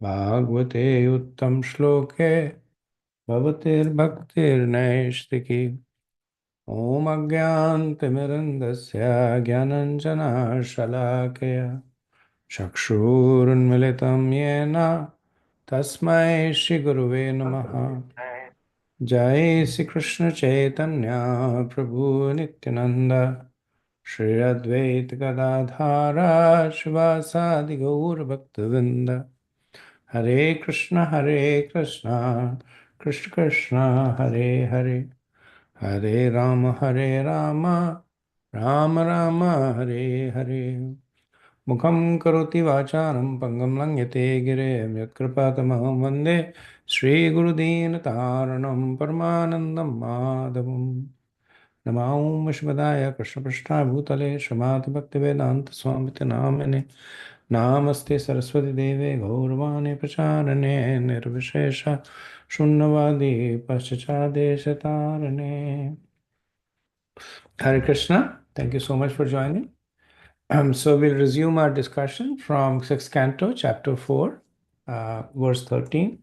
भागवते उत्तम श्लोके भवतिर्भक्तिर्नैष्टिकी। ॐ अज्ञानतिमिरन्धस्य ज्ञानञ्जनशलाकया चक्षुरुन्मिलितं येन तस्मै श्रीगुरुवे नमः। जय श्री कृष्ण चैतन्य प्रभु नित्यानंद श्री अद्वैत गदाधर शिवासादि गौर भक्तवृंद। हरे कृष्ण कृष्ण कृष्ण हरे हरे, हरे राम राम राम हरे हरे। मुखं करोति वाचालं पङ्गुं लङ्घयते गिरिं यत्कृपातमहं वन्दे श्रीगुरुदीनतारणं परमानन्दं माधवम्। नमो विश्वदाय कृष्णपृष्ठाय भूतले श्रीमद् भक्तिवेदान्तस्वामिति नामिने नामस्ते सरस्वती देवे गौरवाणी प्रचारणे निर्विशेष शून्यवादी पश्चादेशतारणे। Hare Krishna, thank you so much for joining. So we'll resume our discussion from 6th canto, chapter 4, verse 13.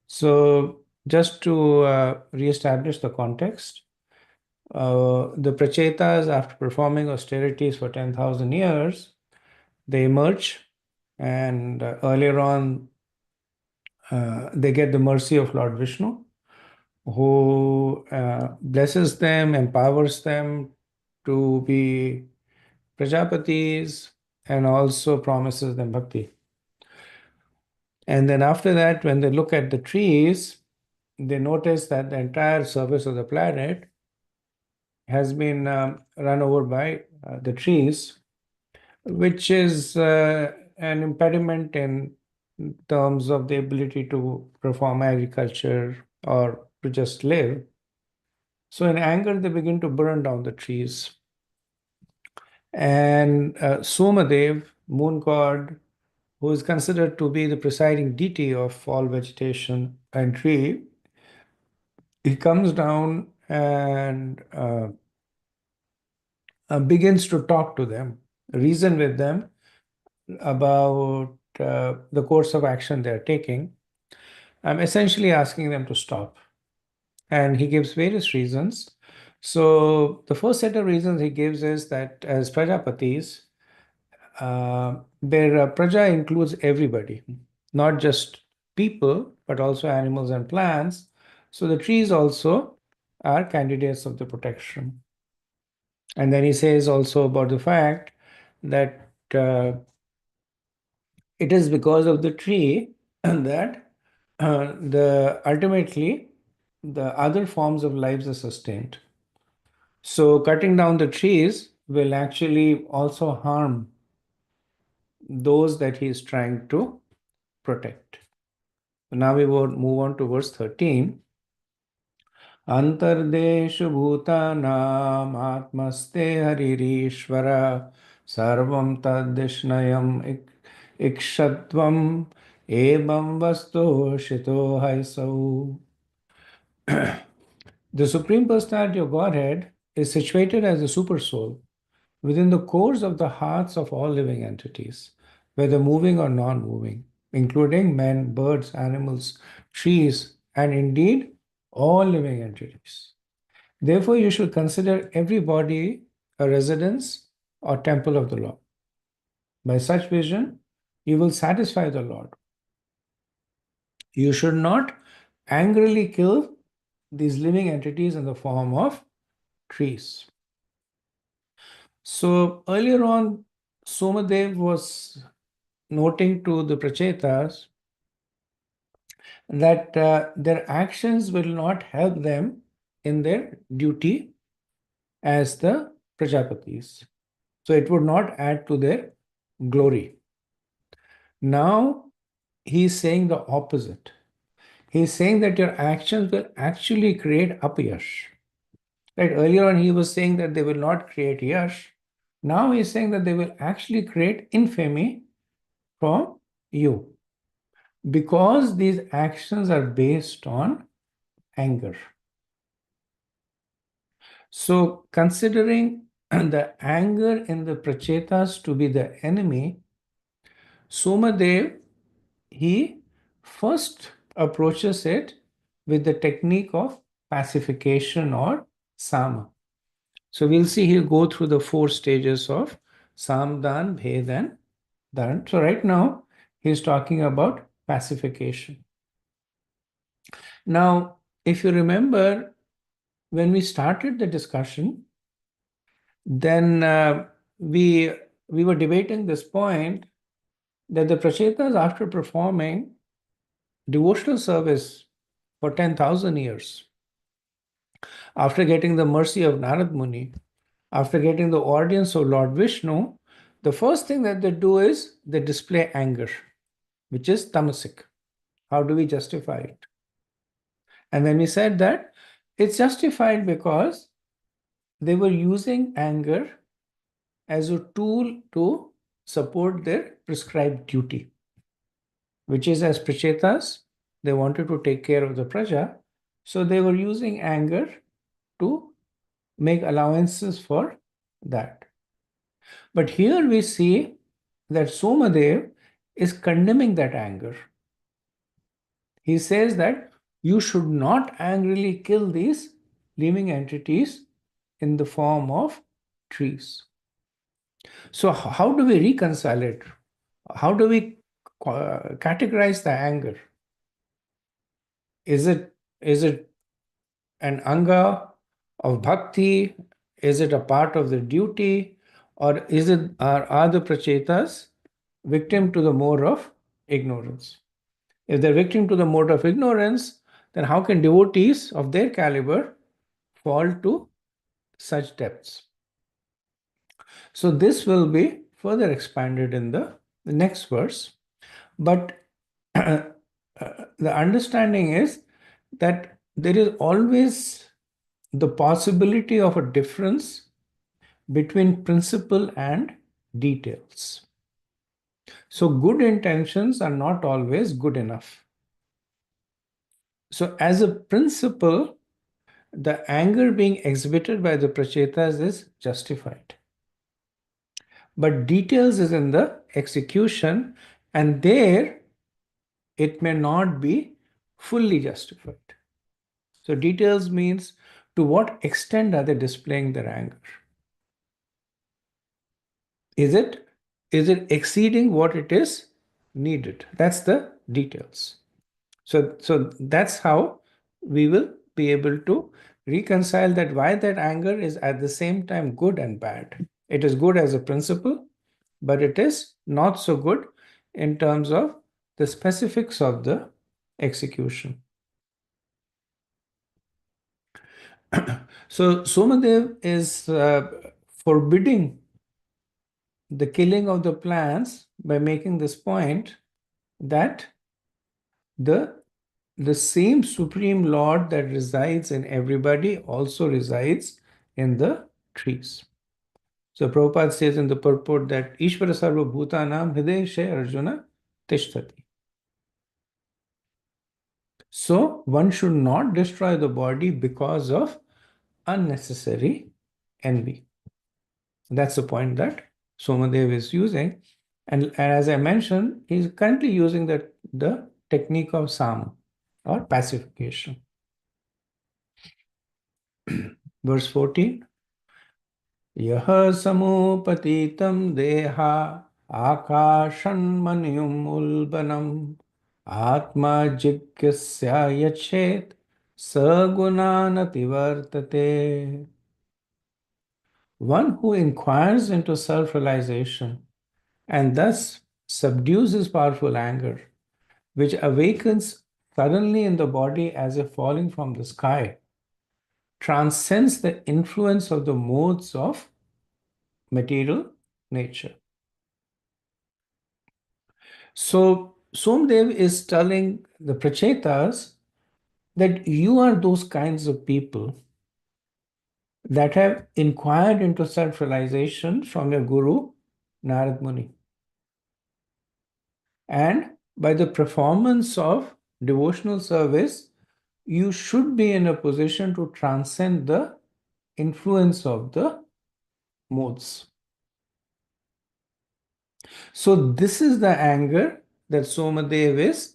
So just to re-establish the context, the Prachetas, after performing austerities for 10,000 years, they emerge, and earlier on, they get the mercy of Lord Vishnu, who blesses them, empowers them to be Prajapatis, and also promises them bhakti. And then after that, when they look at the trees, they notice that the entire surface of the planet has been run over by the trees, which is an impediment in terms of the ability to perform agriculture or to just live. So in anger, they begin to burn down the trees. And Somadev, moon god, who is considered to be the presiding deity of all vegetation and tree, he comes down and begins to talk to them, reason with them about the course of action they're taking. I'm essentially asking them to stop. And he gives various reasons. So the first set of reasons he gives is that as Prajapatis, their praja includes everybody, not just people, but also animals and plants. So the trees also are candidates of the protection. And then he says also about the fact that it is because of the tree that the ultimately the other forms of lives are sustained. So cutting down the trees will actually also harm those that he is trying to protect. Now we will move on to verse 13. Antardeshu bhutanam atmaste haririshvara sarvam tadishnayam ikshadvam evam vastu shito haisau. The Supreme Personality of Godhead is situated as a supersoul within the cores of the hearts of all living entities, whether moving or non-moving, including men, birds, animals, trees, and indeed all living entities. Therefore, you should consider every body a residence or temple of the Lord. By such vision, you will satisfy the Lord. You should not angrily kill these living entities in the form of trees. So earlier on, Somadev was noting to the Prachetas that their actions will not help them in their duty as the Prajapatis. So it would not add to their glory. Now he's saying the opposite. He's saying that your actions will actually create upyash. Right? Earlier on, he was saying that they will not create yash. Now he's saying that they will actually create infamy from you, because these actions are based on anger. So, considering the anger in the Prachetas to be the enemy, Somadev he first approaches it with the technique of pacification or sama. So we'll see he'll go through the four stages of samdan, bhed, and dhan. So right now he's talking about pacification. Now, if you remember, when we started the discussion, then we were debating this point that the prachetas, after performing devotional service for 10,000 years, after getting the mercy of Narad Muni, after getting the audience of Lord Vishnu, the first thing that they do is they display anger, which is tamasic. How do we justify it? And then we said that it's justified because they were using anger as a tool to support their prescribed duty, which is as prachetas, they wanted to take care of the praja. So they were using anger to make allowances for that. But here we see that Somadev is condemning that anger. He says that you should not angrily kill these living entities in the form of trees. So, how do we reconcile it? How do we categorize the anger? Is it an anga of bhakti? Is it a part of the duty? Or are the prachetas victim to the mode of ignorance? If they're victim to the mode of ignorance, then how can devotees of their caliber fall to such depths? So this will be further expanded in the next verse. But the understanding is that there is always the possibility of a difference between principle and details. So good intentions are not always good enough. So as a principle, the anger being exhibited by the prachetas is justified. But details is in the execution, and there it may not be fully justified. So details means to what extent are they displaying their anger? Is it exceeding what it is needed? That's the details. So that's how we will be able to reconcile that why that anger is at the same time good and bad. It is good as a principle, but it is not so good in terms of the specifics of the execution. So Somadev is forbidding the killing of the plants by making this point that the the same Supreme Lord that resides in everybody also resides in the trees. So Prabhupada says in the purport that Ishvara Sarva Bhutanam Hridayashe Arjuna Tishtati. So one should not destroy the body because of unnecessary envy. That's the point that Somadev is using. And as I mentioned, he's currently using the technique of Sam or pacification. Verse 14. यः समुपतीतं देहा आकाशन्मन्युम् उल्बनम् आत्मा जिज्ञस्या यच्छेत् स गुणानतिवर्तते. One who inquires into self-realization and thus subdues his powerful anger, which awakens suddenly in the body as if falling from the sky, transcends the influence of the modes of material nature. So Somdev is telling the Prachetas that you are those kinds of people that have inquired into self-realization from your Guru, Narad Muni. And by the performance of devotional service, you should be in a position to transcend the influence of the modes. So this is the anger that Somadev is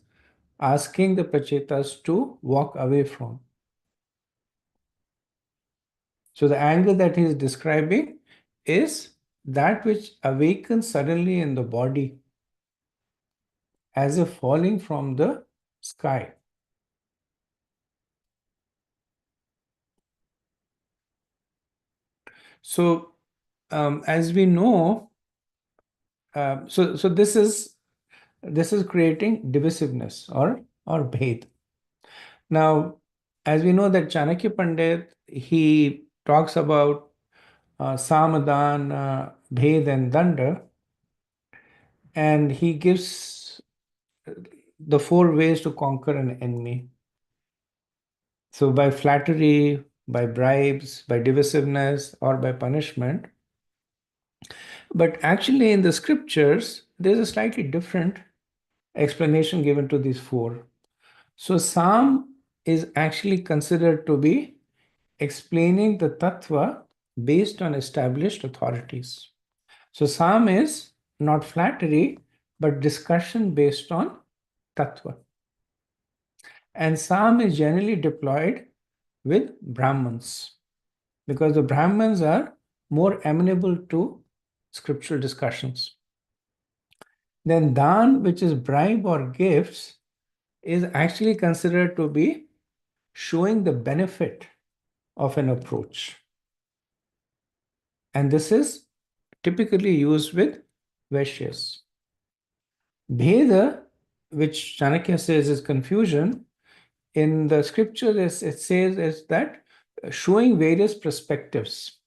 asking the Prachetas to walk away from. So the anger that he is describing is that which awakens suddenly in the body as if falling from the sky. So as we know, so this is creating divisiveness or bhed. Now, as we know that Chanakya Pandit, he talks about Samadan, Bhed and Danda, and he gives the four ways to conquer an enemy. So by flattery, by bribes, by divisiveness, or by punishment. But actually in the scriptures, there's a slightly different explanation given to these four. So Sam is actually considered to be explaining the tattva based on established authorities. So Sam is not flattery, but discussion based on tattva. And Sam is generally deployed with Brahmins because the Brahmins are more amenable to scriptural discussions. Then Dan, which is bribe or gifts, is actually considered to be showing the benefit of an approach. And this is typically used with Vaishyas. Bheda, which Chanakya says is confusion, in the scripture it says is that showing various perspectives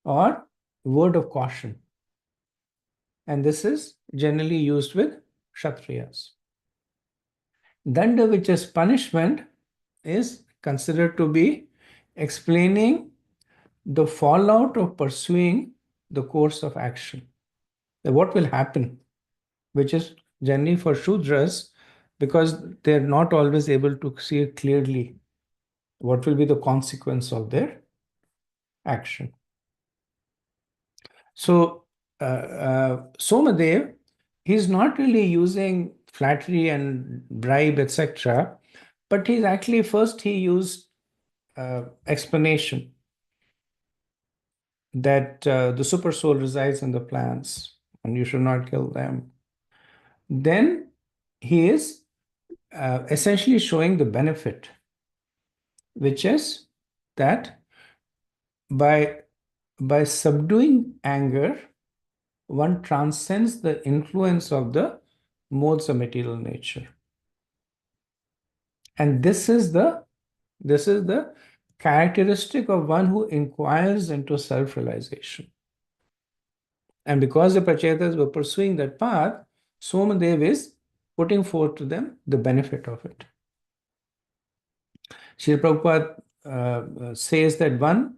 or word of caution. And this is generally used with Kshatriyas. Danda, which is punishment, is considered to be explaining the fallout of pursuing the course of action. What will happen, which is generally for Shudras, because they're not always able to see clearly what will be the consequence of their action. So, Somadev, he's not really using flattery and bribe, etc., but he's actually first he used explanation that the super soul resides in the plants and you should not kill them. Then he is essentially showing the benefit, which is that by subduing anger, one transcends the influence of the modes of material nature. And this is the characteristic of one who inquires into self-realization. And because the Prachetas were pursuing that path, Somadev is putting forth to them the benefit of it. Srila Prabhupada says that one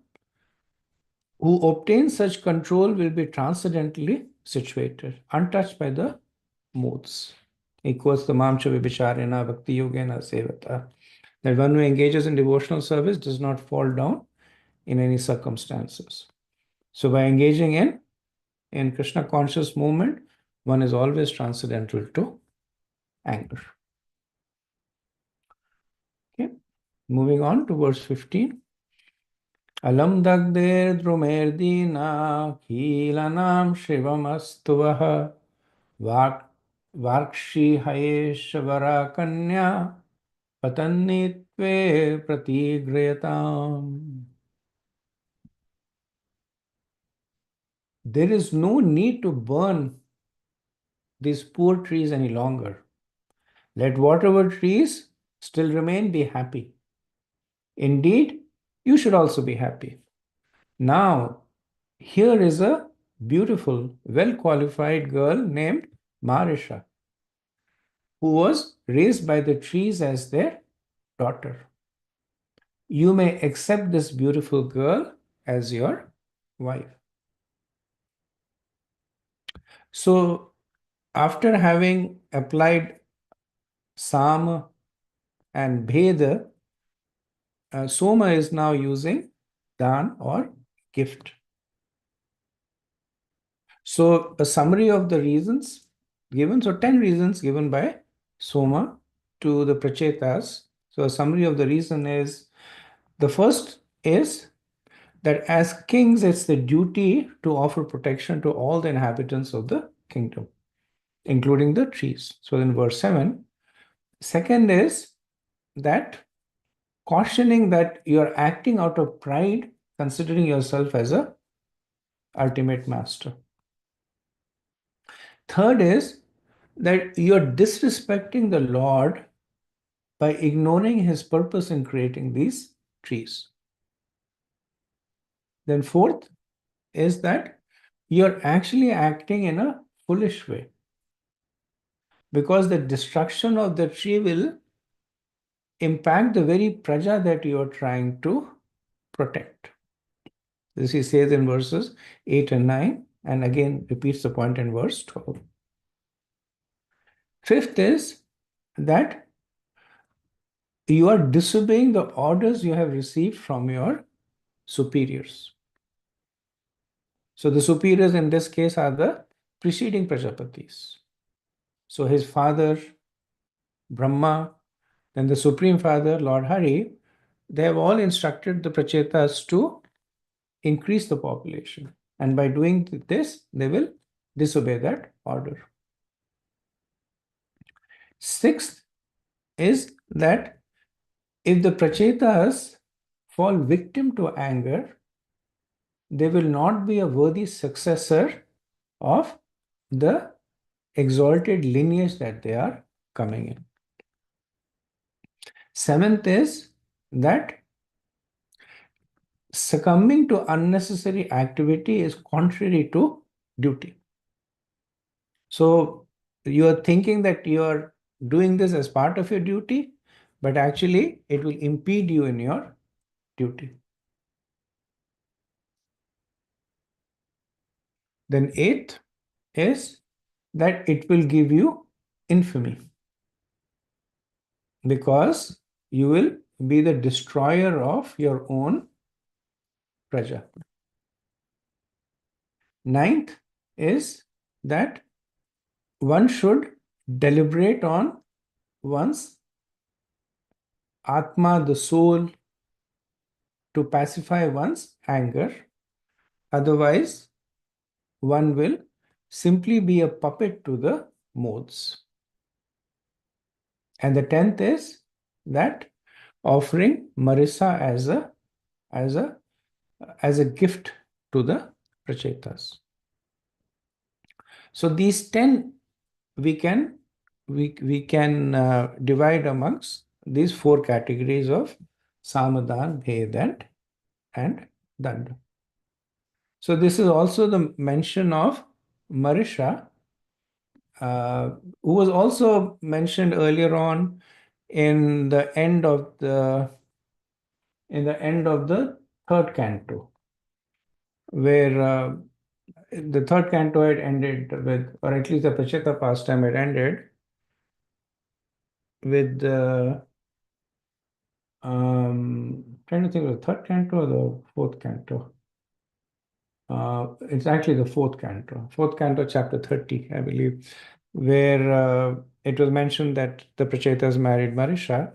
who obtains such control will be transcendently situated, untouched by the modes. He quotes the Mamcha Vibhicharena Bhakti Yogena Sevata, that one who engages in devotional service does not fall down in any circumstances. So by engaging in Krishna conscious movement, one is always transcendental to anger. Okay, moving on to verse 15. Alam dagder drumerdina khilanam shivamastuvah varkshi hayeshvara kanya patannitve pratigrayatam. There is no need to burn these poor trees any longer. Let whatever trees still remain be happy. Indeed, you should also be happy. Now, here is a beautiful, well qualified girl named Marisha, who was raised by the trees as their daughter. You may accept this beautiful girl as your wife. So, after having applied Sam and Bheda, Soma is now using Dan or gift. So, a summary of the reasons given. So 10 reasons given by Soma to the Prachetas. So a summary of the reason is, the first is that as kings, it's the duty to offer protection to all the inhabitants of the kingdom, including the trees. So in verse 7, second is that cautioning that you're acting out of pride, considering yourself as a ultimate master. Third is that you're disrespecting the Lord by ignoring his purpose in creating these trees. Then fourth is that you're actually acting in a foolish way, because the destruction of the tree will impact the very praja that you are trying to protect. This he says in verses 8 and 9, and again repeats the point in verse 12. Fifth is that you are disobeying the orders you have received from your superiors. So the superiors in this case are the preceding Prajapatis. So his father, Brahma, then the Supreme Father, Lord Hari, they have all instructed the Prachetas to increase the population. And by doing this, they will disobey that order. Sixth is that if the Prachetas fall victim to anger, they will not be a worthy successor of the exalted lineage that they are coming in. Seventh is that succumbing to unnecessary activity is contrary to duty. So you are thinking that you are doing this as part of your duty, but actually it will impede you in your duty. Then eighth is that it will give you infamy, because you will be the destroyer of your own praja. Ninth is that one should deliberate on one's Atma, the soul, to pacify one's anger. Otherwise, one will simply be a puppet to the modes. And the 10th is that offering Marisa as a gift to the Prachetas. So these 10 we can divide amongst these four categories of Samadhan, Bhed, and Danda. So this is also the mention of Marisha, who was also mentioned earlier on in the end of the third canto, where the third canto had ended with, or at least the Pracheta pastime had ended with the trying to think of the third canto or the fourth canto. It's actually the fourth canto, chapter 30, I believe, where it was mentioned that the Prachetas married Marisha.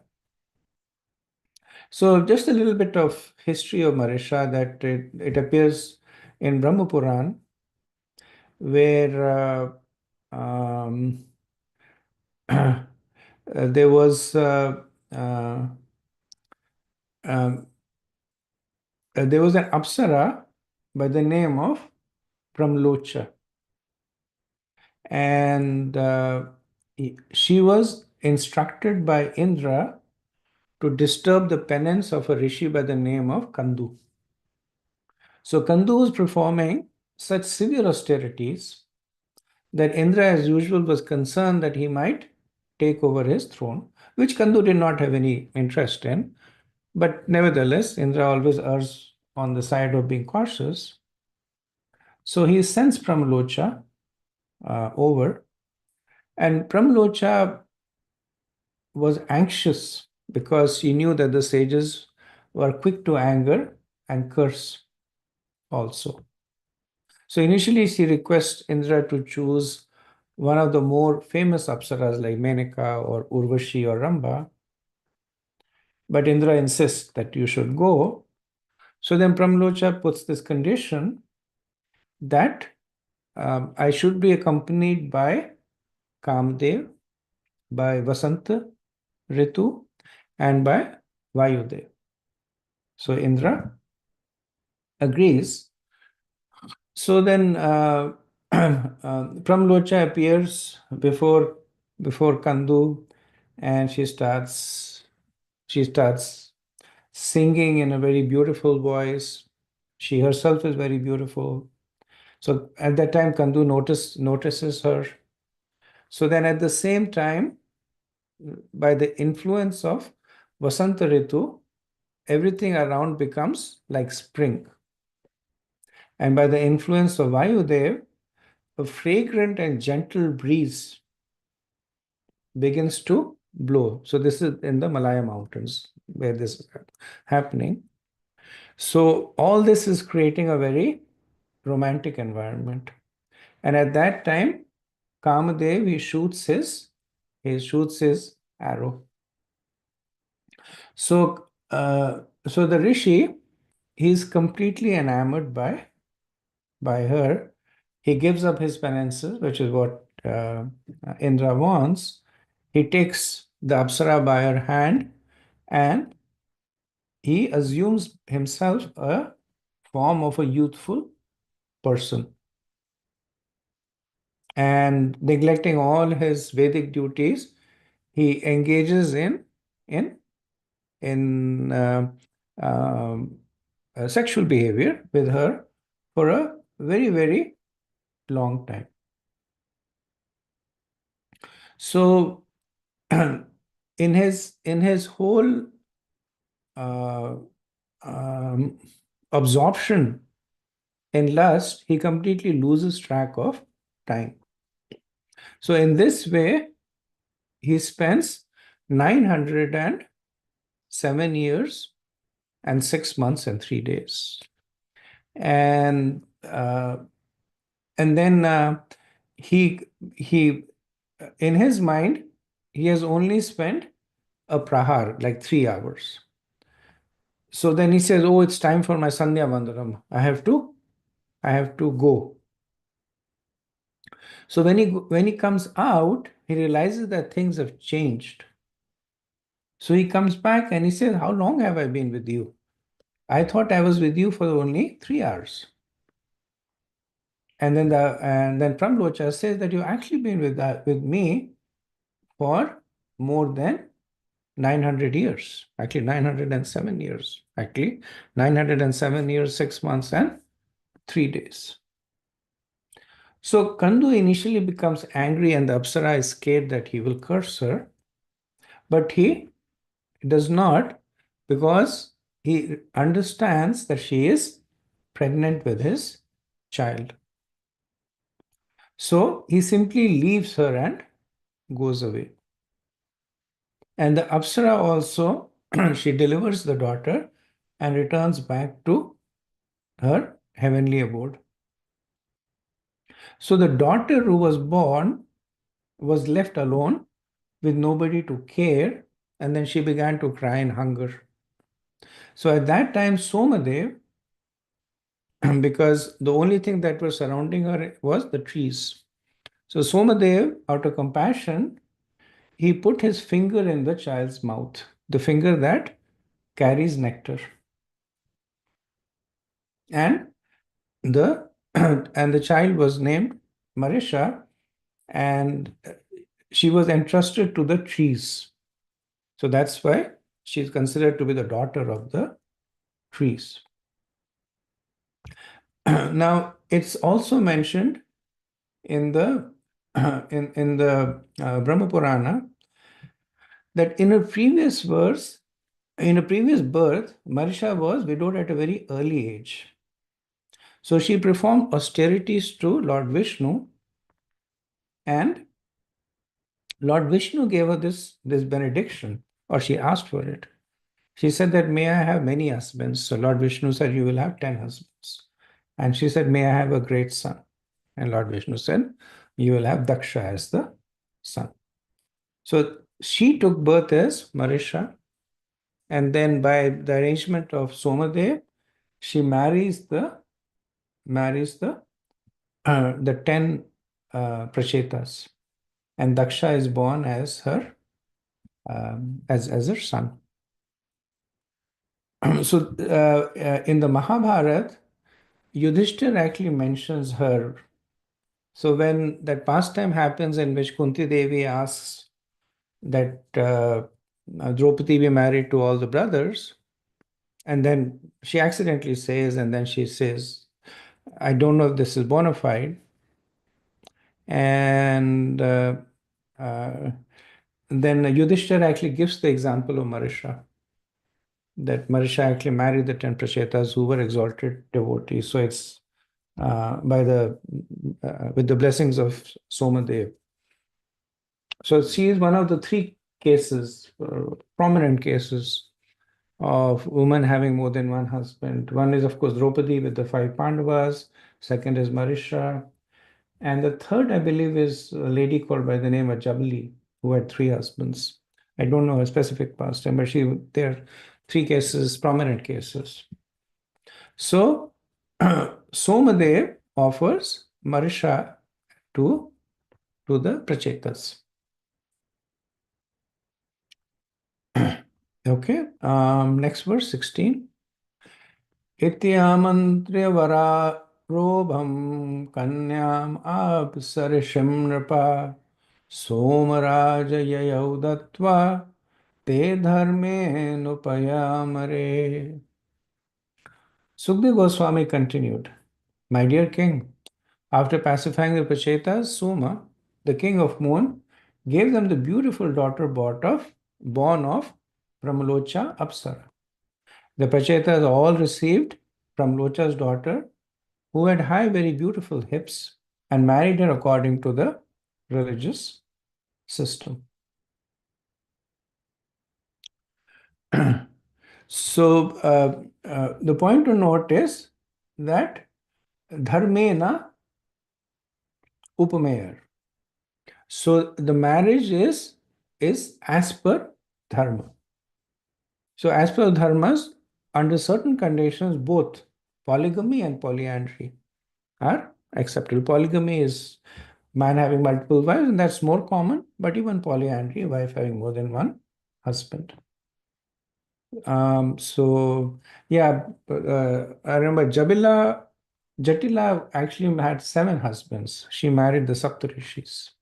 So just a little bit of history of Marisha, that it appears in Brahma Puran, where there was um, there was an Apsara by the name of Pramlocha, and she was instructed by Indra to disturb the penance of a rishi by the name of Kandu. So Kandu was performing such severe austerities that Indra, as usual, was concerned that he might take over his throne, which Kandu did not have any interest in. But nevertheless, Indra always errs on the side of being cautious. So he sends Pramlocha over, and Pramlocha was anxious because she knew that the sages were quick to anger and curse also. So initially, she requests Indra to choose one of the more famous apsaras like Menaka or Urvashi or Ramba. But Indra insists that you should go. So then Pramlocha puts this condition that I should be accompanied by Kamdev, by Vasanta Ritu, and by Vayudev. So Indra agrees. So then Pramlocha appears before Kandu, and she starts singing in a very beautiful voice. She herself is very beautiful. So at that time, Kandu notices her. So then at the same time, by the influence of Vasanta Ritu, everything around becomes like spring. And by the influence of Vayudev, a fragrant and gentle breeze begins to blow. So this is in the Malaya Mountains where this is happening. So all this is creating a very romantic environment. And at that time, Kamadev, he shoots his arrow. So the Rishi, he's completely enamored by her. He gives up his penances, which is what Indra wants. He takes the Apsara by her hand and he assumes himself a form of a youthful person. And neglecting all his Vedic duties, he engages in in sexual behavior with her for a very, very long time. So in his whole uh, um, absorption in lust, he completely loses track of time. So in this way, he spends 907 years and 6 months and 3 days. And then he in his mind, he has only spent a prahar, like 3 hours. So then he says, "Oh, it's time for my Sandhya Vandanam. I have to go." So when he comes out, he realizes that things have changed. So he comes back and he says, "How long have I been with you? I thought I was with you for only 3 hours." And then Pramlocha says that you've actually been with me for more than 900 years. Actually, 907 years. Actually, 907 years, 6 months, and 3 days. So Kandu initially becomes angry, and the Apsara is scared that he will curse her, but he does not, because he understands that she is pregnant with his child. So he simply leaves her and goes away. And the Apsara also, she delivers the daughter and returns back to her heavenly abode. So the daughter who was born was left alone with nobody to care, and then she began to cry in hunger. So at that time, Somadev, because the only thing that was surrounding her was the trees. So Somadev, out of compassion, he put his finger in the child's mouth, the finger that carries nectar. And the and the child was named Marisha, and she was entrusted to the trees. So that's why she is considered to be the daughter of the trees. Now, it's also mentioned in the Brahma Purana that in a previous birth, Marisha was widowed at a very early age. So she performed austerities to Lord Vishnu, and Lord Vishnu gave her this benediction, or she asked for it. She said that, "May I have many husbands?" So Lord Vishnu said, "You will have 10 husbands." And she said, "May I have a great son?" And Lord Vishnu said, you will have Daksha as the son. So she took birth as Marisha, and then by the arrangement of Somadev, she marries the 10 prachetas, and Daksha is born as her son. So in the Mahabharata, Yudhishthir actually mentions her. So when that pastime happens in which Kunti Devi asks that Draupadi be married to all the brothers, and then she accidentally says, and then she says, I don't know if this is bona fide. And uh, then Yudhishthir actually gives the example of Marisha, that Marisha actually married the 10 Prachetas who were exalted devotees. So it's with the blessings of Somadev. So she is one of the three cases, prominent cases of women having more than one husband. One is, of course, Draupadi with the 5 Pandavas. Second is Marisha. And the third, I believe, is a lady called by the name of Jabali, who had 3 husbands. I don't know her specific past time, but there are 3 cases, prominent cases. So Somadev offers Marisha to the Prachetas. Okay, next verse 16. इत्यामन्त्र्य वरारोभं कन्याम् अप्सरसिं नृपा सोमराजययौ दत्त्वा ते धर्मेऽनुपयामरे. Sukdev Goswami continued, My dear king, after pacifying the Prachetas, Soma, the king of Moon, gave them the beautiful daughter born of Pramalocha Apsara. The Prachetas all received Pramalocha's daughter, who had high, very beautiful hips, and married her according to the religious system. So, the point to note is that dharmena upameya. So, the marriage is as per dharma. So, as per dharmas, under certain conditions, both polygamy and polyandry are acceptable. Polygamy is man having multiple wives, and that's more common, but even polyandry, wife having more than one husband. So yeah, I remember Jatila actually had 7 husbands. She married the Saptarishis.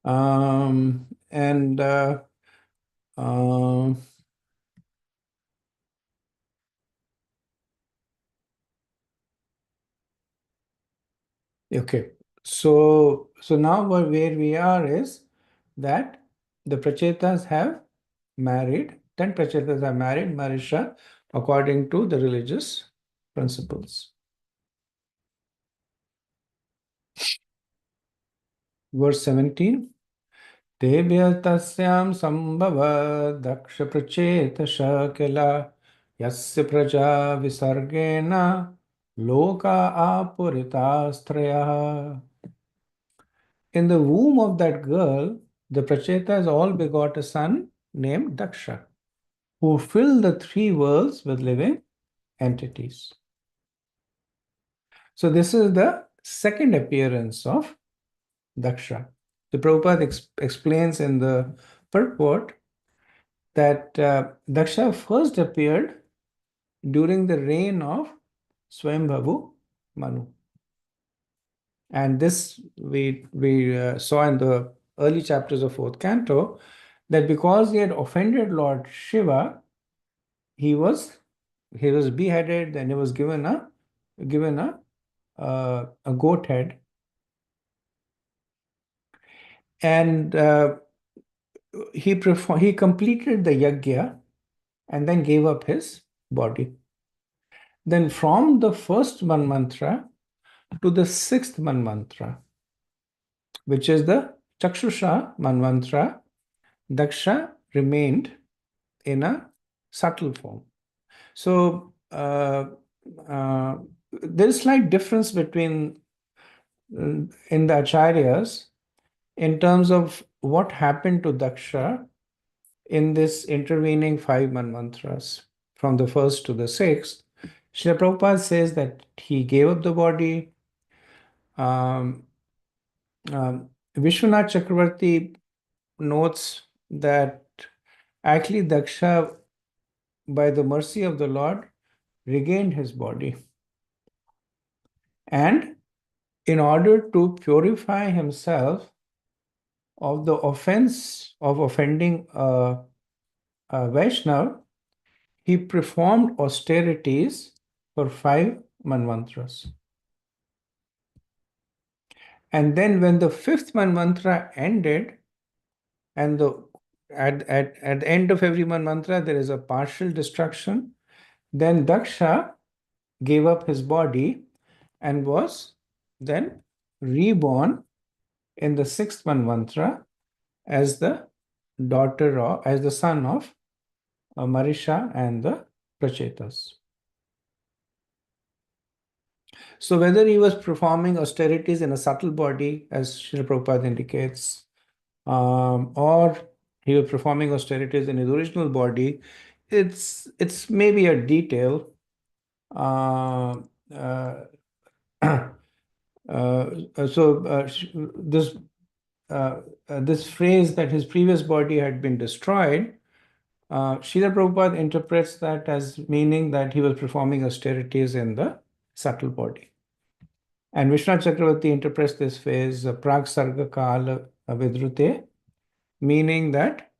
And okay, so now where we are is that the Prachetas have married, 10 Prachetas have married Marisha according to the religious principles. Verse 17. तेभ्यः तस्यां सम्भव दक्षप्रचेतश किल यस्य प्रजा विसर्गेण लोका आपुरितास्त्रयः. In the womb of that girl, the Prachetas all begot a son named Daksha, who filled the 3 worlds with living entities. So this is the second appearance of Daksha. The Prabhupada explains in the purport that Daksha first appeared during the reign of Swayambhavu Manu. And this we saw in the early chapters of 4th canto, that because he had offended Lord Shiva, he was beheaded, and he was given a goat head, and he completed the yajna and then gave up his body. Then from the first mantra to the 6th mantra, which is the Chakshusha mantra, Daksha remained in a subtle form. So there is slight difference between in the acharyas in terms of what happened to Daksha in this intervening 5 manvantras from the first to the sixth. Srila Prabhupada says that he gave up the body. Um, Vishwanath Chakravarti notes that actually Daksha, by the mercy of the Lord, regained his body. And in order to purify himself of the offense of offending a Vaishnav, he performed austerities for 5 manvantras. And then when the fifth manvantra ended, and at the end of every mantra, there is a partial destruction, then Daksha gave up his body and was then reborn in the sixth mantra as the as the son of Marisha and the Prachetas. So whether he was performing austerities in a subtle body, as Srila Prabhupada indicates, or he was performing austerities in his original body, it's maybe a detail. Uh, uh, this this phrase that his previous body had been destroyed, Srila Prabhupada interprets that as meaning that he was performing austerities in the subtle body. And Vishwanath Chakravarti interprets this phrase prag sarga kala vidrute, meaning that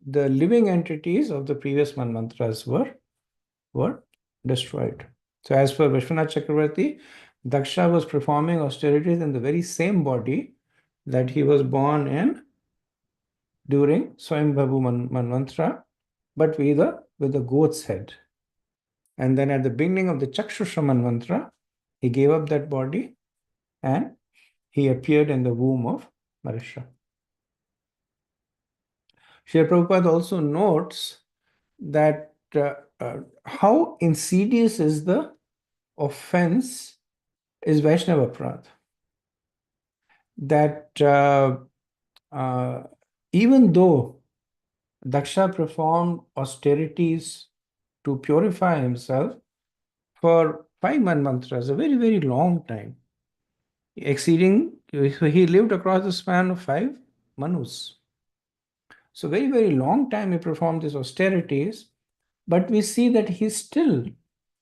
the living entities of the previous manvantras were destroyed. So as per Vishwanath Chakravarti, Daksha was performing austerities in the very same body that he was born in during Swayambhavu Manvantra, but with a goat's head. And then at the beginning of the Chakshusha Manvantra, he gave up that body and he appeared in the womb of Marisha. Srila Prabhupada also notes that how insidious is the offense is Vaishnava Aparadh. That even though Daksha performed austerities to purify himself for 5 manvantras, a very, very long time, exceeding, he lived across the span of 5 manus. So very, very long time he performed these austerities, but we see that he still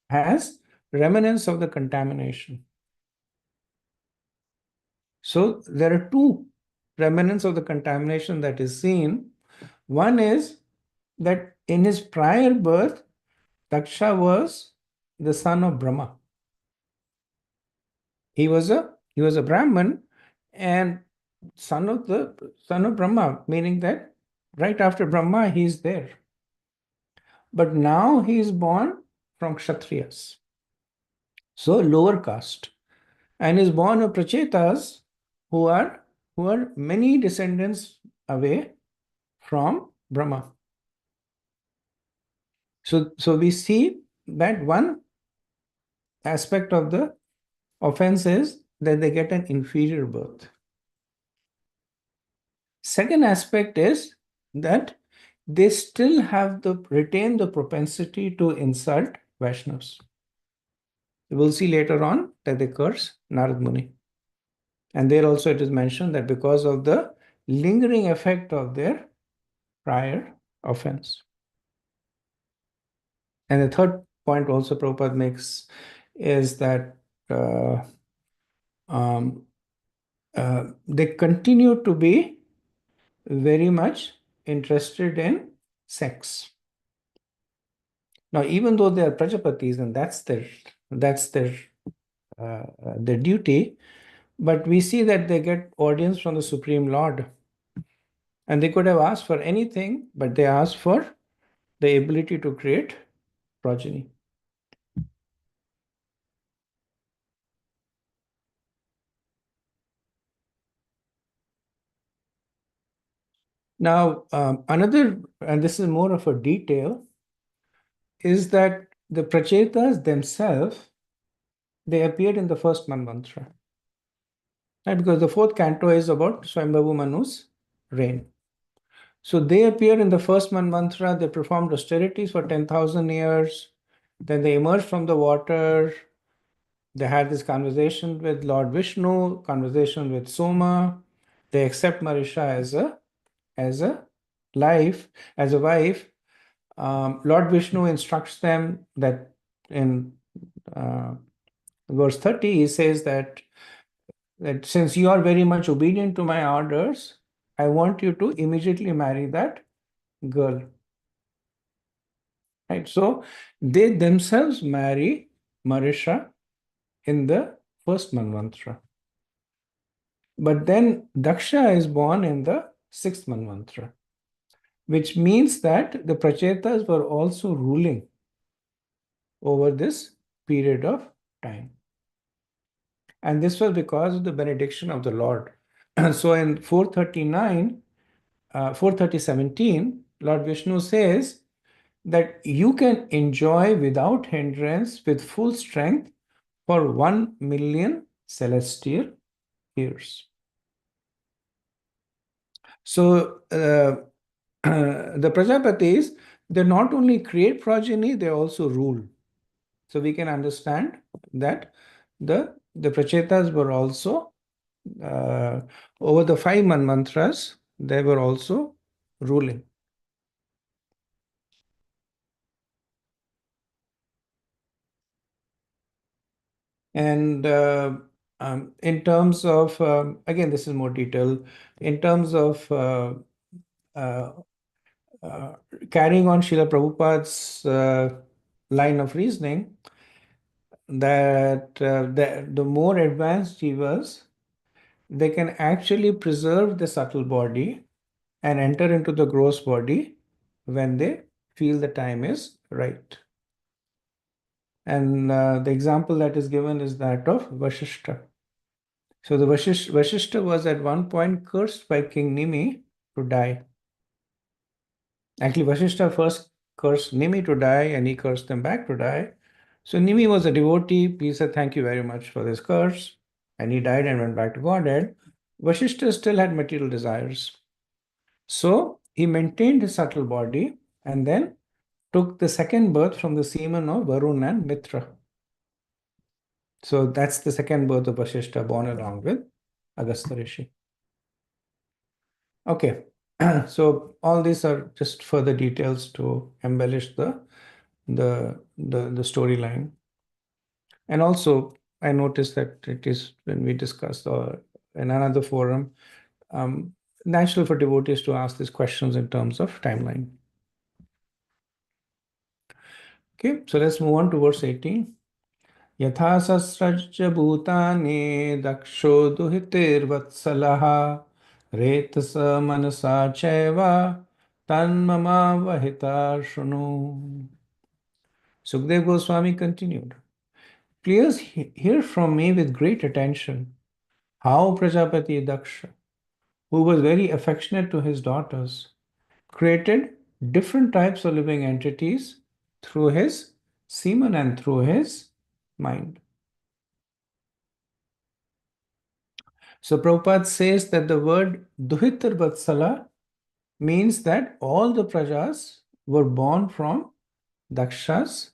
has remnants of the contamination. So there are two remnants of the contamination that is seen. One is that in his prior birth, Daksha was the son of Brahma. He was a Brahman and son of Brahma, meaning that right after Brahma he is there. But now he is born from Kshatriyas, so lower caste, and is born of Prachetas who are many descendants away from Brahma. So we see that one aspect of the offense is that they get an inferior birth. Second aspect is that they still retain the propensity to insult Vaishnavas. We'll see later on that they curse Narad Muni. And there also it is mentioned that because of the lingering effect of their prior offense. And the third point also Prabhupada makes is that they continue to be very much interested in sex. Now, even though they are Prajapatis and that's their duty, but we see that they get audience from the Supreme Lord. And they could have asked for anything, but they asked for the ability to create progeny. Now, another, and this is more of a detail, is that the Prachetas themselves they appeared in the first Manvantara. Right? Because the fourth canto is about Swayambhavu Manu's reign. So they appeared in the first Manvantara, they performed austerities for 10,000 years, then they emerged from the water, they had this conversation with Lord Vishnu, conversation with Soma, they accept Marisha as a life, as a wife. Lord Vishnu instructs them that in uh, verse 30, he says that since you are very much obedient to my orders, I want you to immediately marry that girl. Right? So they themselves marry Marisha in the first Manvantara. But then Daksha is born in the sixth Manvantara, which means that the Prachetas were also ruling over this period of time. And this was because of the benediction of the Lord. So in 439, 430:17, Lord Vishnu says that you can enjoy without hindrance with full strength for 1,000,000 celestial years. So the Prajapatis, they not only create progeny, they also rule. So we can understand that the Prachetas were also over the 5 Manvantras, they were also ruling. And in terms of, again, this is more detail, in terms of uh, uh, carrying on Srila Prabhupada's line of reasoning, that the more advanced jivas, they can actually preserve the subtle body and enter into the gross body when they feel the time is right. And the example that is given is that of Vashishta. So the Vashishta was at one point cursed by King Nimi to die. Actually, Vashishta first cursed Nimi to die and he cursed them back to die. So Nimi was a devotee. He said, thank you very much for this curse. And he died and went back to Godhead. Vashishta still had material desires. So he maintained his subtle body and then took the second birth from the semen of Varun and Mitra. So that's the second birth of Vashishta, born along with Agastya Rishi. Okay, so all these are just further details to embellish the storyline. And also, I noticed that it is when we discussed in another forum, um, natural for devotees to ask these questions in terms of timeline. Okay, so let's move on to verse 18. यथा सस्रज भूतानि दक्षो दुहितेर्वत्सलः रेतस मनसा चैव तन्ममावहिता शृणु. Sukdev Goswami continued, please hear from me with great attention how Prajapati Daksha, who was very affectionate to his daughters, created different types of living entities through his semen and through his mind. So Prabhupada says that the word Duhitar Vatsala means that all the prajas were born from Daksha's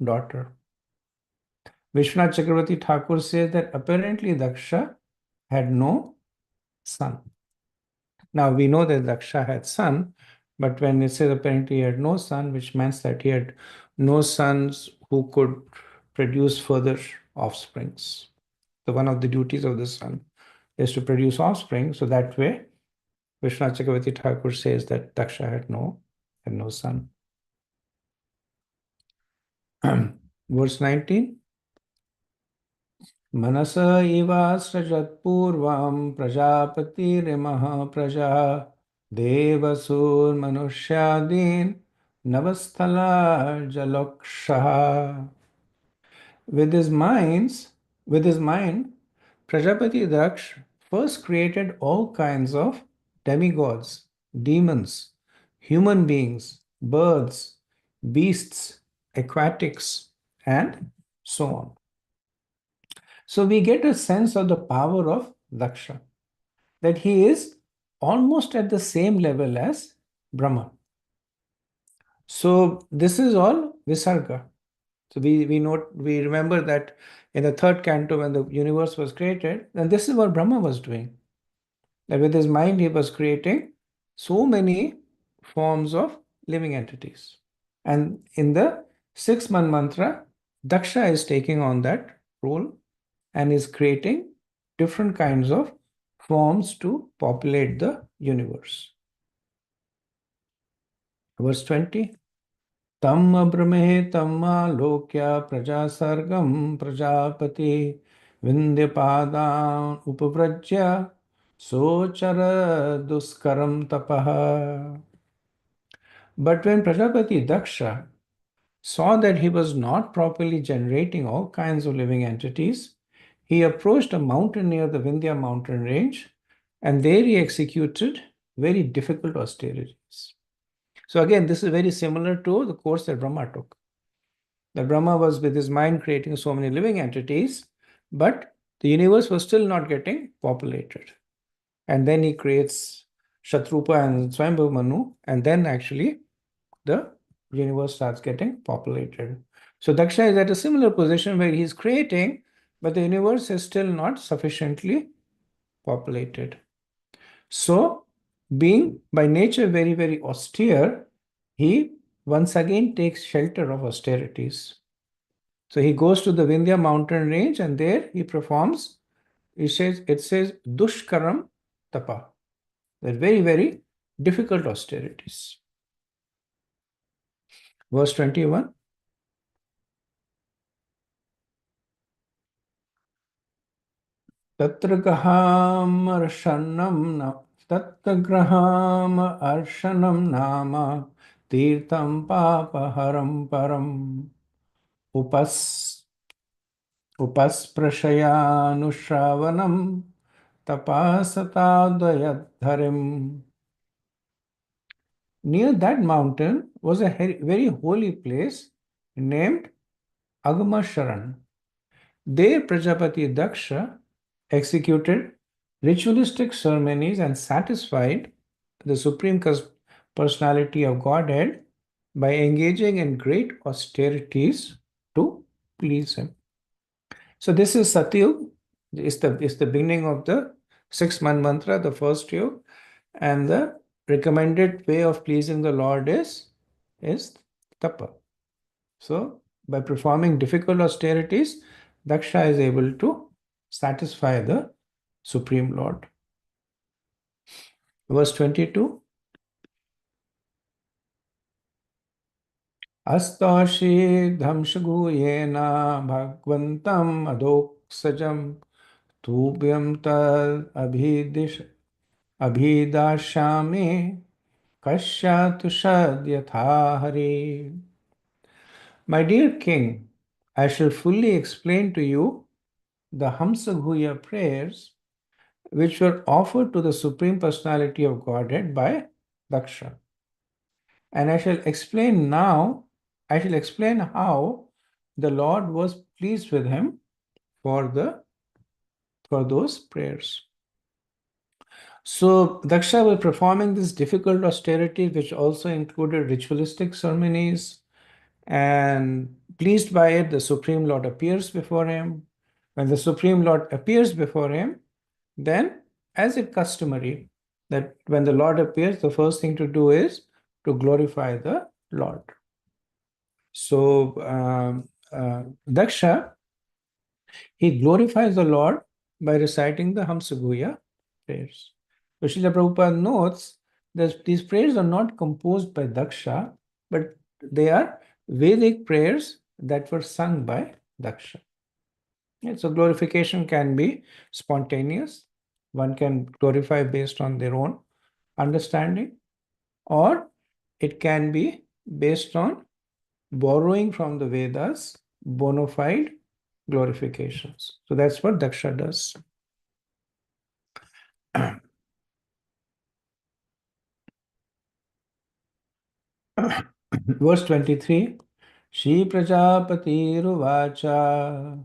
daughter. Vishwanath Chakravarti Thakur says that apparently Daksha had no son. Now we know that Daksha had son, but when it says apparently he had no son, which means that he had no sons who could produce further offsprings. So one of the duties of the son is to produce offspring. So that way, Vishwanath Chakravarti Thakur says that Daksha had no son. Verse 19. Manasa iva srajat purvam prajapatirimah praja devasur manusyadin navasthala jalokshaha. With his minds, with his mind, Prajapati Daksh first created all kinds of demigods, demons, human beings, birds, beasts, aquatics, and so on. So we get a sense of the power of Daksha, that he is almost at the same level as Brahma. So this is all Visarga. So we remember that in the third canto when the universe was created, and this is what Brahma was doing. That with his mind he was creating so many forms of living entities. And in the sixth man mantra, Daksha is taking on that role and is creating different kinds of forms to populate the universe. Verse 20. तम अब्रमे तम आलोक्य प्रजा सर्गम Prajapati विंध्यपादान उपव्रज्य suture दुष्करम तपः. But when Prajapati Daksha saw that he was not properly generating all kinds of living entities, he approached a mountain near the Vindhya mountain range, and there he executed very difficult austerities. So again, this is very similar to the course that Brahma took. That Brahma was with his mind creating so many living entities, but the universe was still not getting populated. And then he creates Shatrupa and Swayambhu Manu, and then actually the universe starts getting populated. So Daksha is at a similar position where he's creating, but the universe is still not sufficiently populated. So, being by nature very, very austere, he once again takes shelter of austerities. So he goes to the Vindhya mountain range and there he performs, it says Dushkaram Tapa. They're very, very difficult austerities. Verse 21. तत्र ग्रहाम अर्शनम नाम तीर्थम पापहरम परम उपस उपस्पृशयानुश्रावणम tapasataudayadharim. Near that mountain was a very holy place named Agmasharan. There Prajapati Daksha executed ritualistic ceremonies and satisfied the Supreme Personality of Godhead by engaging in great austerities to please him. So this is Satyug, is the beginning of the six-man mantra, the first yug, and the recommended way of pleasing the Lord is tapa. So by performing difficult austerities, Daksha is able to satisfy the Supreme Lord. Verse 22. Astashidhamshaguyena bhagvantam adoksajam tubhyam tad abhidashami kashyatushad yatha hari. My dear king, I shall fully explain to you the Hamsaghuya prayers which were offered to the Supreme Personality of Godhead by Daksha. And I shall explain how the Lord was pleased with him for those prayers. So Daksha was performing this difficult austerity, which also included ritualistic ceremonies, and pleased by it, the Supreme Lord appears before him. When the Supreme Lord appears before him, then, as is customary, that when the Lord appears, the first thing to do is to glorify the Lord. So, Daksha, he glorifies the Lord by reciting the Hamsaguhya prayers. So, Srila Prabhupada notes that these prayers are not composed by Daksha, but they are Vedic prayers that were sung by Daksha. Yeah, so glorification can be spontaneous. One can glorify based on their own understanding, or it can be based on borrowing from the Vedas bona fide glorifications. So that's what Daksha does. Verse 23. Shri Prajapati Ruvacha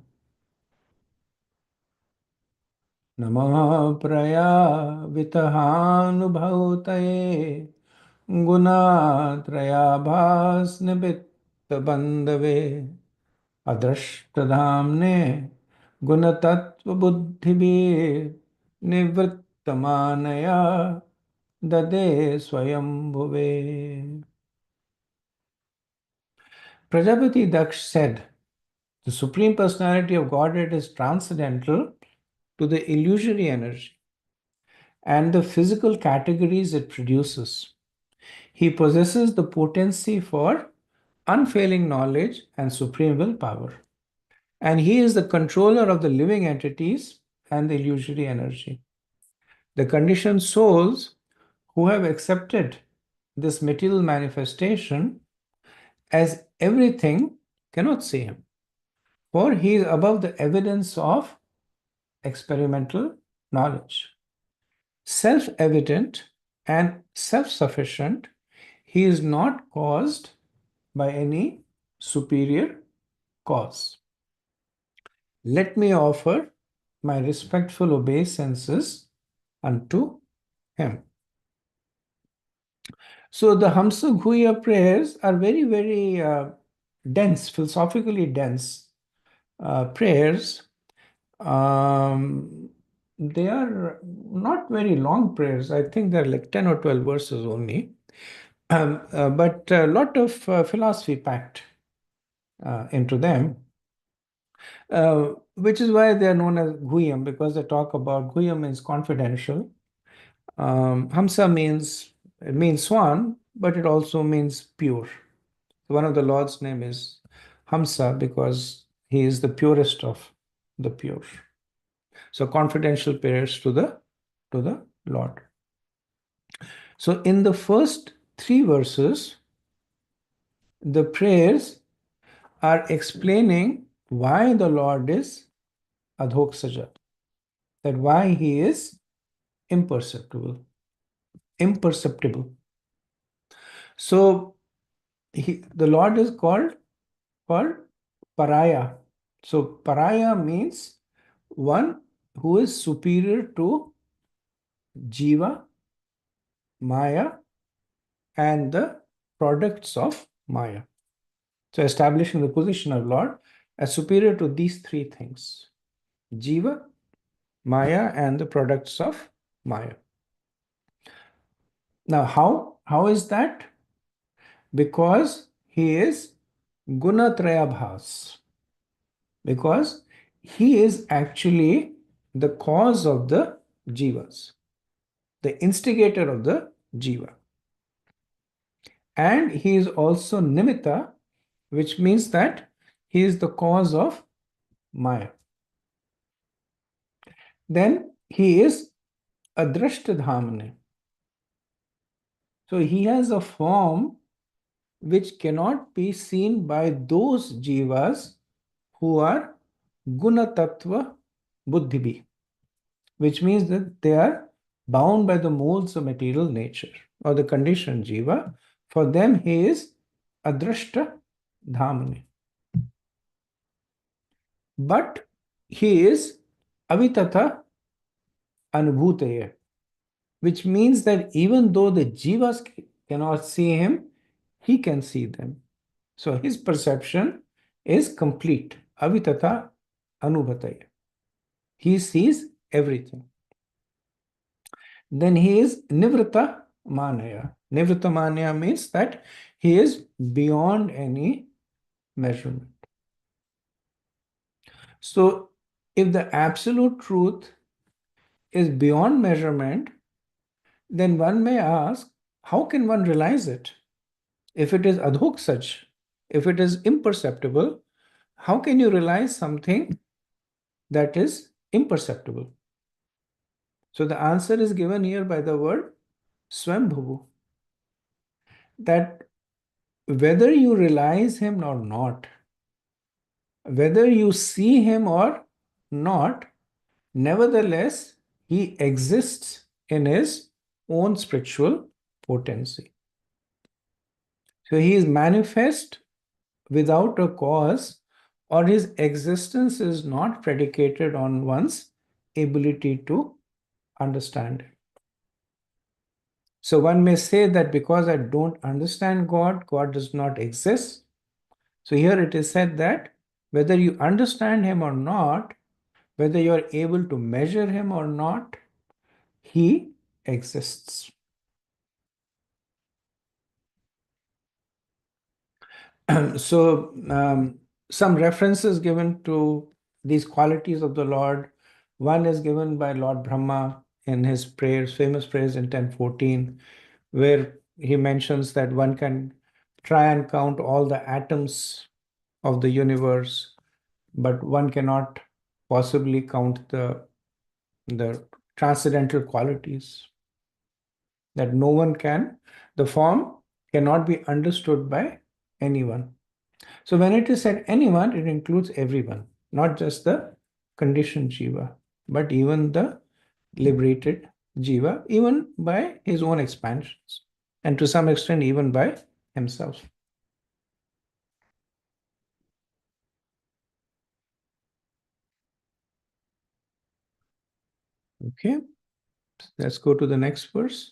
नमः प्रयावितहानुभूतये गुणात्रयाभासनिमित्तबन्धवे अदृष्टधाम्ने गुणतत्त्वबुद्धिभिर्निवृत्तमानया ददे स्वयंभुवे. Prajapati Daksh said, the Supreme Personality of Godhead is transcendental to the illusory energy and the physical categories it produces. He possesses the potency for unfailing knowledge and supreme willpower. And he is the controller of the living entities and the illusory energy. The conditioned souls who have accepted this material manifestation as everything cannot see him, for he is above the evidence of experimental knowledge. Self evident and self sufficient, he is not caused by any superior cause. Let me offer my respectful obeisances unto him. So the Hamsa Guhya prayers are very, very dense, philosophically dense prayers. They are not very long prayers. I think they're like 10 or 12 verses only. But a lot of philosophy packed into them, which is why they are known as Guhyam, because they talk about Guhyam means confidential. Hamsa means, it means swan, but it also means pure. One of the Lord's name is Hamsa because he is the purest of the pure. So confidential prayers to the Lord. So in the first three verses, the prayers are explaining why the Lord is Adhoksaja, that why he is imperceptible. Imperceptible. So the Lord is called Paraya. So Paraya means one who is superior to Jiva, Maya, and the products of Maya. So establishing the position of Lord as superior to these three things: Jiva, Maya, and the products of Maya. Now, how is that? Because he is Gunatrayabhas. Because he is actually the cause of the jivas, the instigator of the jiva. And he is also nimitta, which means that he is the cause of Maya. Then he is Adrashtadhamane. So he has a form which cannot be seen by those jivas who are Gunatattva Buddhibhi, which means that they are bound by the molds of material nature or the conditioned jiva. For them, he is Adrashta Dhamane. But he is Avitata Anubhutaya, which means that even though the jivas cannot see him, he can see them. So his perception is complete. Avitata Anubhataya. He sees everything. Then he is Nivrata Manaya. Nivrata Manaya means that he is beyond any measurement. So if the absolute truth is beyond measurement, then one may ask, how can one realize it? If it is adhoksaj, if it is imperceptible, how can you realize something that is imperceptible? So the answer is given here by the word Swambhuvu, that whether you realize him or not, whether you see him or not, nevertheless, he exists in his own spiritual potency. So he is manifest without a cause, or his existence is not predicated on one's ability to understand. So one may say that because I don't understand God, God does not exist. So here it is said that whether you understand Him or not, whether you are able to measure Him or not, He exists. So some references given to these qualities of the Lord. One is given by Lord Brahma in his prayers, famous prayers in 1014, where he mentions that one can try and count all the atoms of the universe, but one cannot possibly count the transcendental qualities, that no one can, the form cannot be understood by anyone. So when it is said anyone, it includes everyone, not just the conditioned jiva, but even the liberated jiva, even by his own expansions, and to some extent, even by himself. Okay, let's go to the next verse.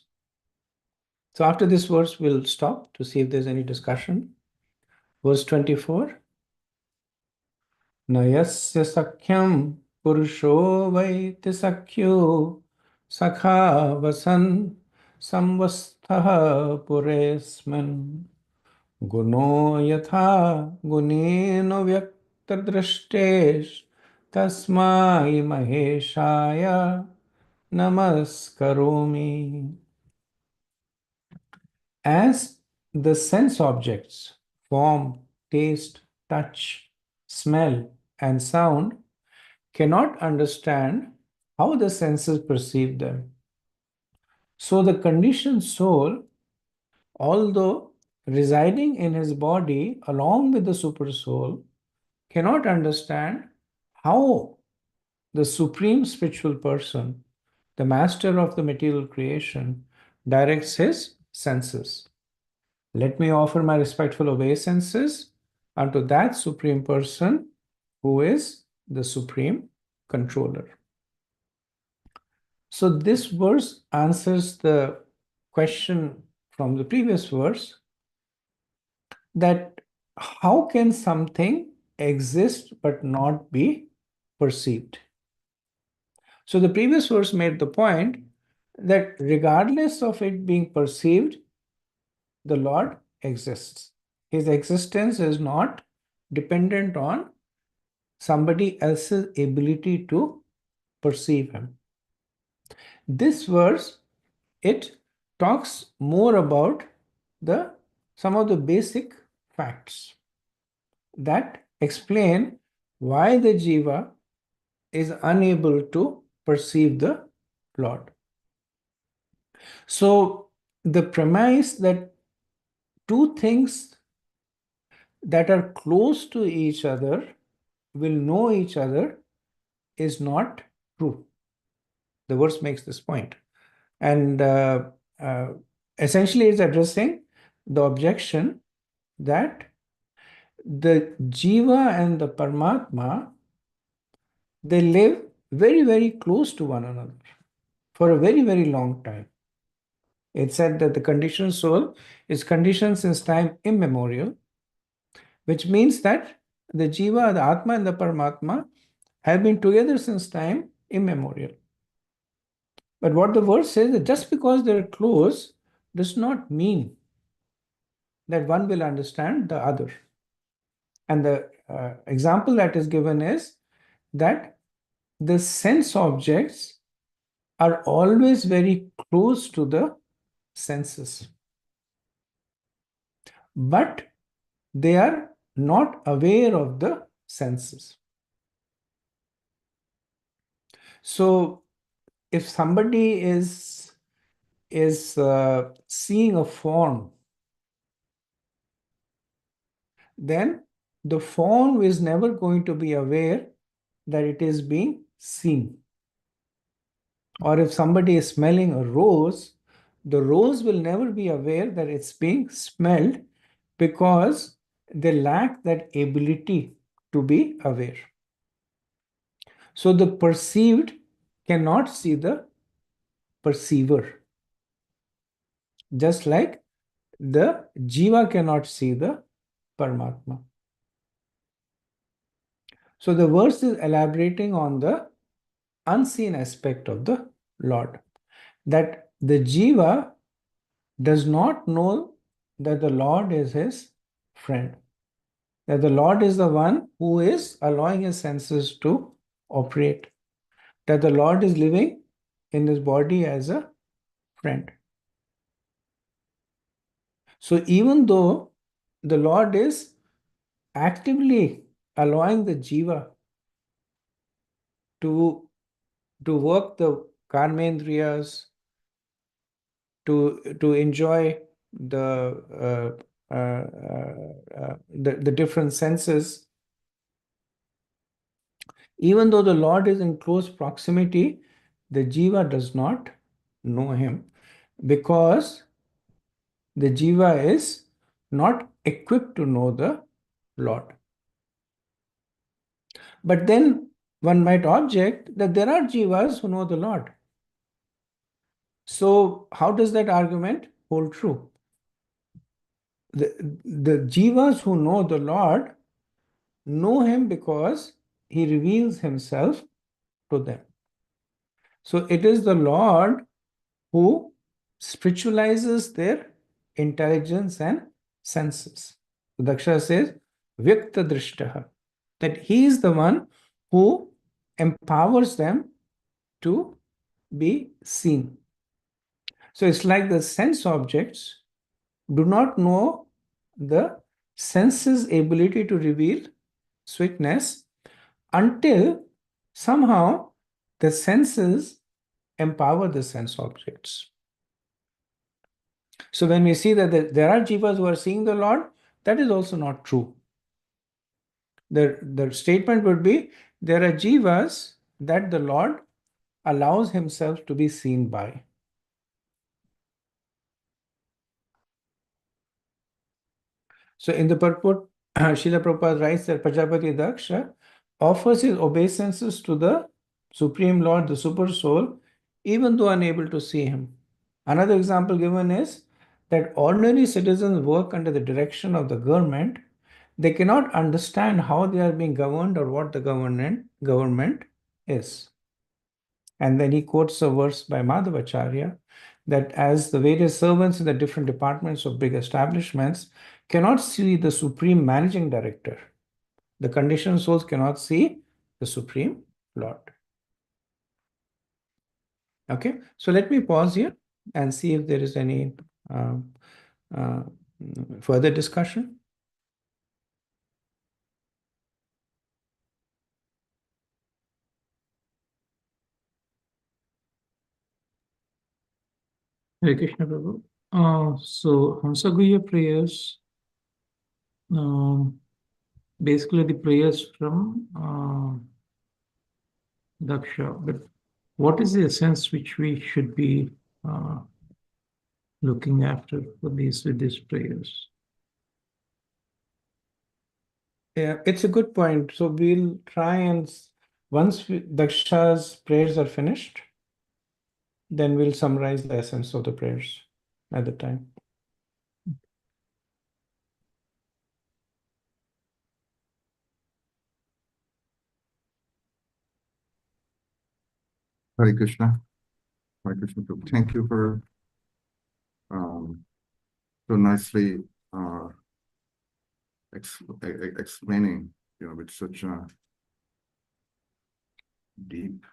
So after this verse, we'll stop to see if there's any discussion. Verse 24. न यस्य सख्यं पुरुषो वैति सख्यो सखा वसन् संवस्थः पुरेऽस्मिन् गुणो यथा गुणेन व्यक्तदृष्टेस्तस्मै महेशाय नमस्करोमि. As the sense objects, form, taste, touch, smell, and sound, cannot understand how the senses perceive them, so the conditioned soul, although residing in his body along with the supersoul, cannot understand how the supreme spiritual person, the master of the material creation, directs his senses. Let me offer my respectful obeisances unto that Supreme Person who is the Supreme Controller. So this verse answers the question from the previous verse, that how can something exist but not be perceived? So the previous verse made the point that regardless of it being perceived, the Lord exists. His existence is not dependent on somebody else's ability to perceive him. This verse, it talks more about some of the basic facts that explain why the jiva is unable to perceive the Lord. So the premise that two things that are close to each other will know each other is not true. The verse makes this point. And uh, essentially, it's addressing the objection that the jiva and the Paramatma, they live very, very close to one another for a very, very long time. It said that the conditioned soul is conditioned since time immemorial, which means that the jiva, the Atma, and the Paramatma have been together since time immemorial. But what the verse says that just because they're close does not mean that one will understand the other. And the example that is given is that the sense objects are always very close to the senses, but they are not aware of the senses. So if somebody is seeing a form, then the form is never going to be aware that it is being seen. Or if somebody is smelling a rose, the rose will never be aware that it's being smelled because they lack that ability to be aware. So the perceived cannot see the perceiver, just like the jiva cannot see the Paramatma. So the verse is elaborating on the unseen aspect of the Lord, that the jiva does not know that the Lord is his friend, that the Lord is the one who is allowing his senses to operate, that the Lord is living in his body as a friend. So even though the Lord is actively allowing the jiva to work the karmendriyas, to enjoy the different senses, even though the Lord is in close proximity, the jiva does not know him, because the jiva is not equipped to know the Lord. But then one might object that there are jivas who know the Lord. So how does that argument hold true? The jivas who know the Lord know him because he reveals himself to them. So it is the Lord who spiritualizes their intelligence and senses. Daksha says, Vyakta Drishtaha, that he is the one who empowers them to be seen. So it's like the sense objects do not know the senses' ability to reveal sweetness until somehow the senses empower the sense objects. So when we see that there are jivas who are seeing the Lord, that is also not true. The statement would be there are jivas that the Lord allows himself to be seen by. So in the purport, Srila Prabhupada writes that Prajapati Daksha offers his obeisances to the Supreme Lord, the Super Soul, even though unable to see him. Another example given is that ordinary citizens work under the direction of the government. They cannot understand how they are being governed or what the government is. And then he quotes a verse by Madhavacharya that as the various servants in the different departments of big establishments cannot see the supreme managing director, the conditioned souls cannot see the Supreme Lord. Okay, so let me pause here and see if there is any uh, further discussion. Hare Krishna Prabhu. So Hamsaguhya prayers, basically the prayers from Daksha. But what is the essence which we should be looking after for these prayers? Yeah, it's a good point. So we'll try and once Daksha's prayers are finished, then we'll summarize the essence of the prayers at the time. Hare Krishna. Hare Krishna. Thank you for so nicely explaining, with such a deep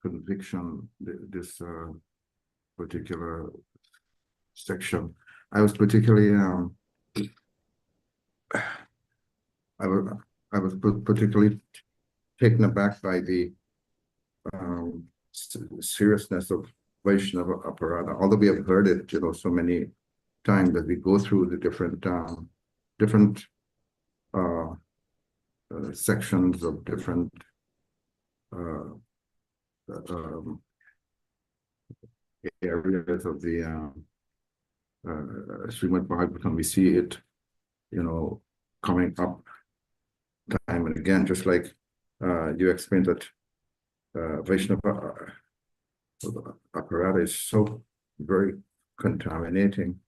conviction, this particular section. I was particularly I was particularly taken aback by the seriousness of Vaishnava Aparada. Although we have heard it, so many times that we go through the different sections of different areas of the Srimad Bhagavatam. We see it, coming up time and again, just like you explained that Vaishnava apparatus is so very contaminating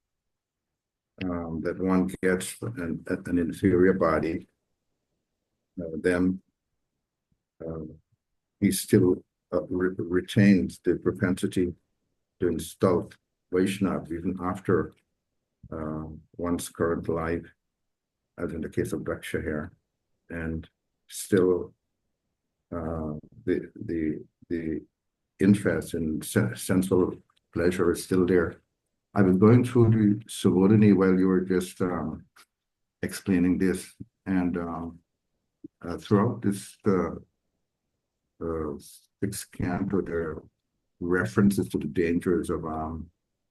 that one gets an inferior body, then he still retains the propensity to insult Vaishnava even after one's current life, as in the case of Daksha here, and still the interest in sensual pleasure is still there. I was going through the Subodhini while you were just explaining this, and throughout this sixth canto, there are references to the dangers of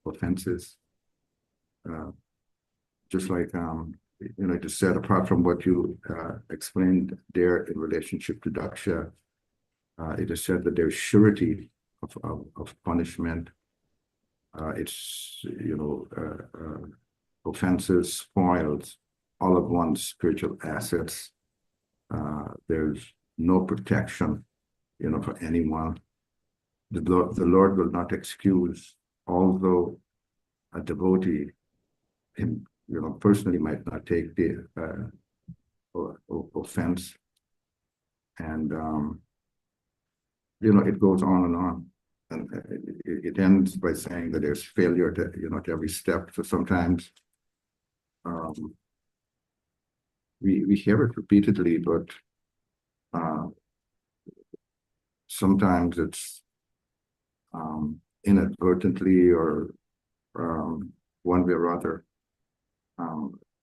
offenses. Just like it is said, apart from what you explained there in relationship to Daksha, it is said that there's surety of punishment. It's offenses spoils all of one's spiritual assets. There's no protection, for anyone. The Lord will not excuse, although a devotee, him, personally might not take the offense, and it goes on and on, and it ends by saying that there's failure at every step. So sometimes we hear it repeatedly, but sometimes it's inadvertently or one way or other.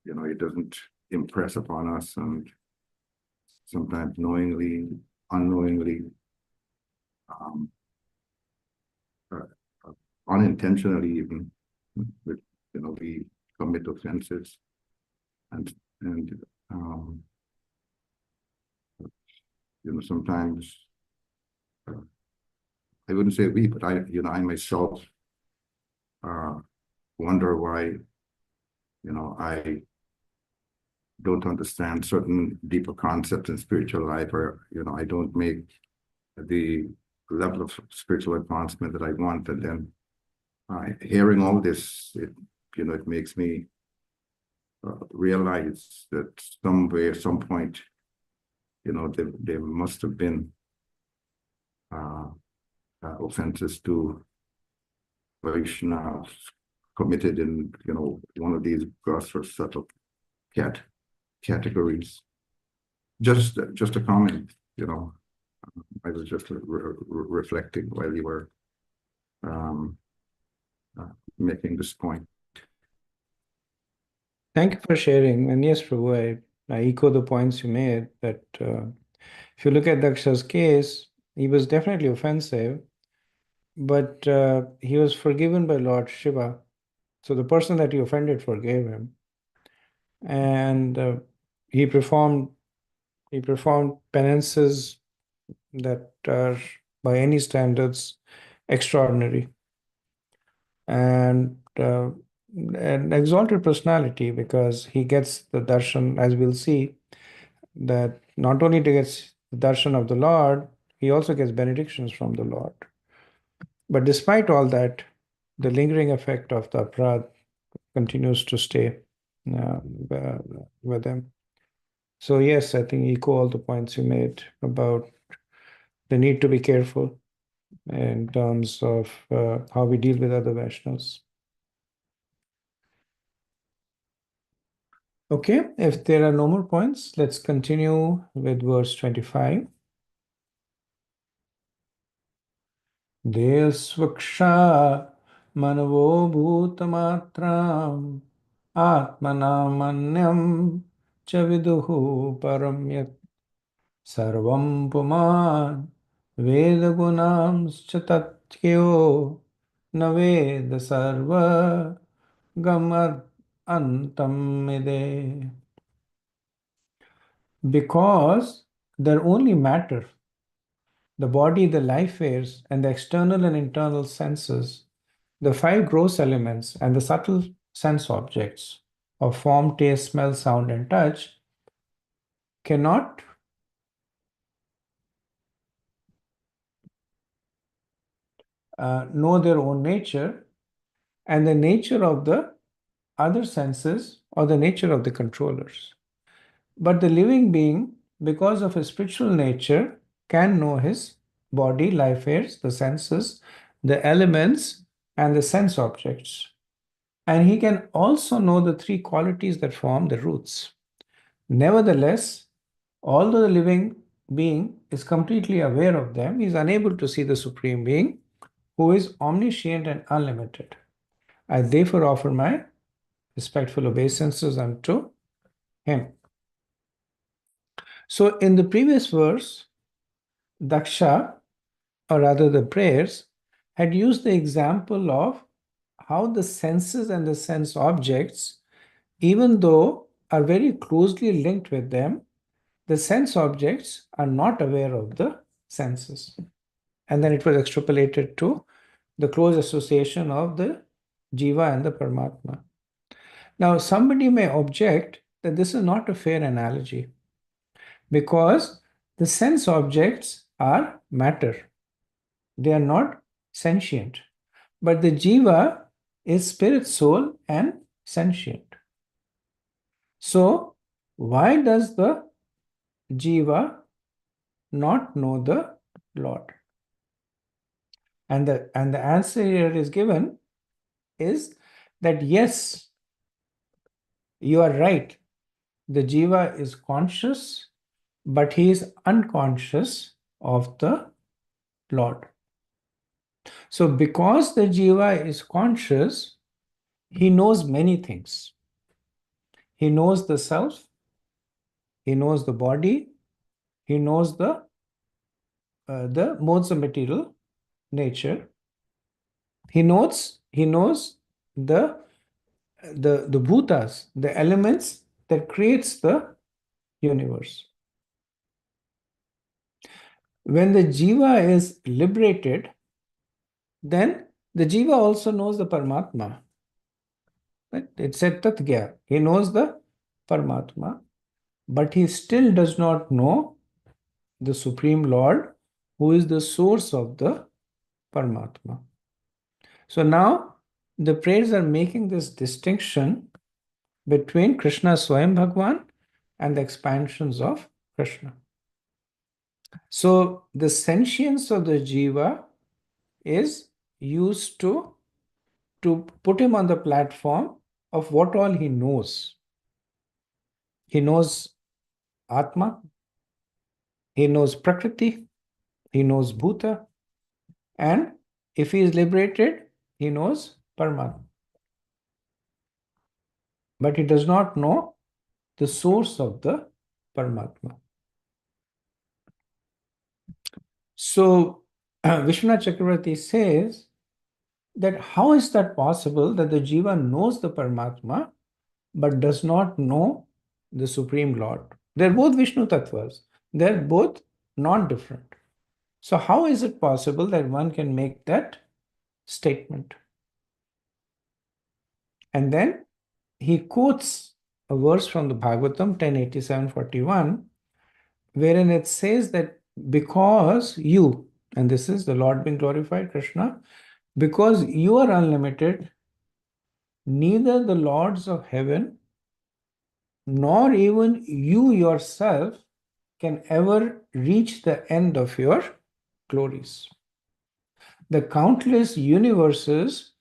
It doesn't impress upon us, and sometimes knowingly, unknowingly, unintentionally even, we commit offenses, and sometimes I wouldn't say we, but I myself wonder why I don't understand certain deeper concepts in spiritual life, or I don't make the level of spiritual advancement that I want. And then hearing all this, it makes me realize that somewhere, at some point, there must have been offenses to Vaishnavas committed in one of these gross or subtle categories. Just a comment. I was just reflecting while you were making this point. Thank you for sharing. And yes, Prabhu, I echo the points you made that if you look at Daksha's case, he was definitely offensive, but he was forgiven by Lord Shiva. So the person that he offended forgave him, and he performed penances that are by any standards extraordinary, and an exalted personality, because he gets the darshan, as we'll see, that not only gets the darshan of the Lord, he also gets benedictions from the Lord. But despite all that, the lingering effect of the aparadh continues to stay with him. So yes, I think echo all the points you made about the need to be careful in terms of how we deal with other Vaishnavas. Okay, if there are no more points, let's continue with verse 25. Desvaksha manavo bhutamatram atmanamanyam cha viduhu param yat sarvam puman vedagunams tatyo na veda sarva gamad antam ide. Because they're only matter, the body, the life airs, and the external and internal senses, the five gross elements, and the subtle sense objects of form, taste, smell, sound, and touch cannot know their own nature and the nature of the other senses or the nature of the controllers. But the living being, because of his spiritual nature, can know his body, life airs, the senses, the elements, and the sense objects. And he can also know the three qualities that form the roots. Nevertheless, although the living being is completely aware of them, he is unable to see the Supreme Being, who is omniscient and unlimited. I therefore offer my respectful obeisances unto him. So, in the previous verse, Daksha, or rather the prayers, had used the example of how the senses and the sense objects, even though are very closely linked with them, the sense objects are not aware of the senses. And then it was extrapolated to the close association of the Jiva and the Paramatma. Now, somebody may object that this is not a fair analogy because the sense objects are matter. They are not sentient. But the Jiva is spirit, soul, and sentient. So, why does the Jiva not know the Lord? And the answer here is given is that yes, you are right. The Jiva is conscious, but he is unconscious of the Lord. So, because the Jiva is conscious, he knows many things. He knows the self, he knows the body, he knows the modes of material nature. He knows the bhutas, the elements that creates the universe. When the jiva is liberated, then the jiva also knows the Paramatma. Right? It said Tatgya. He knows the Paramatma, but he still does not know the Supreme Lord, who is the source of the Paramatma. So now the prayers are making this distinction between Krishna Swayam Bhagwan and the expansions of Krishna. So the sentience of the jiva is used to put him on the platform of what all he knows. He knows Atma, he knows Prakriti, he knows Bhuta, and if he is liberated, he knows Paramatma. But he does not know the source of the Paramatma. So Vishwanath Chakravarti says that how is that possible that the jiva knows the Paramatma but does not know the Supreme Lord? They're both Vishnu Tattvas. They're both non-different. So how is it possible that one can make that statement? And then he quotes a verse from the Bhagavatam 1087:41, wherein it says that because you, and this is the Lord being glorified, Krishna, because you are unlimited, neither the lords of heaven nor even you yourself can ever reach the end of your glories. The countless universes,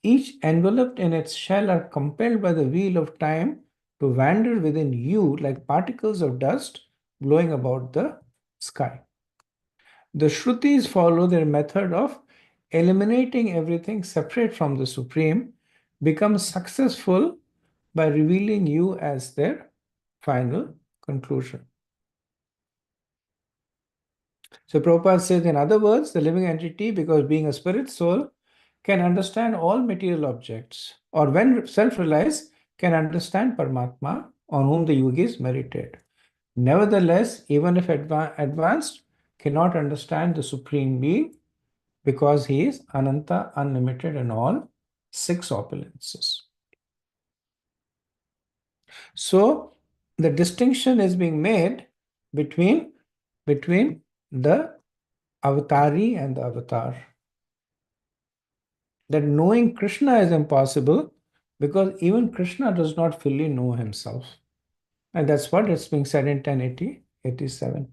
each enveloped in its shell, are compelled by the wheel of time to wander within you like particles of dust blowing about the sky. The Shrutis follow their method of eliminating everything separate from the Supreme, become successful by revealing you as their final conclusion. So Prabhupada says, in other words, the living entity, because being a spirit soul, can understand all material objects, or when self-realized, can understand Paramatma, on whom the yogis meditate. Nevertheless, even if advanced, cannot understand the Supreme Being because he is Ananta, unlimited in all six opulences. So the distinction is being made between the avatari and the avatar. that knowing Krishna is impossible because even Krishna does not fully know himself. And that's what it's being said in 1087.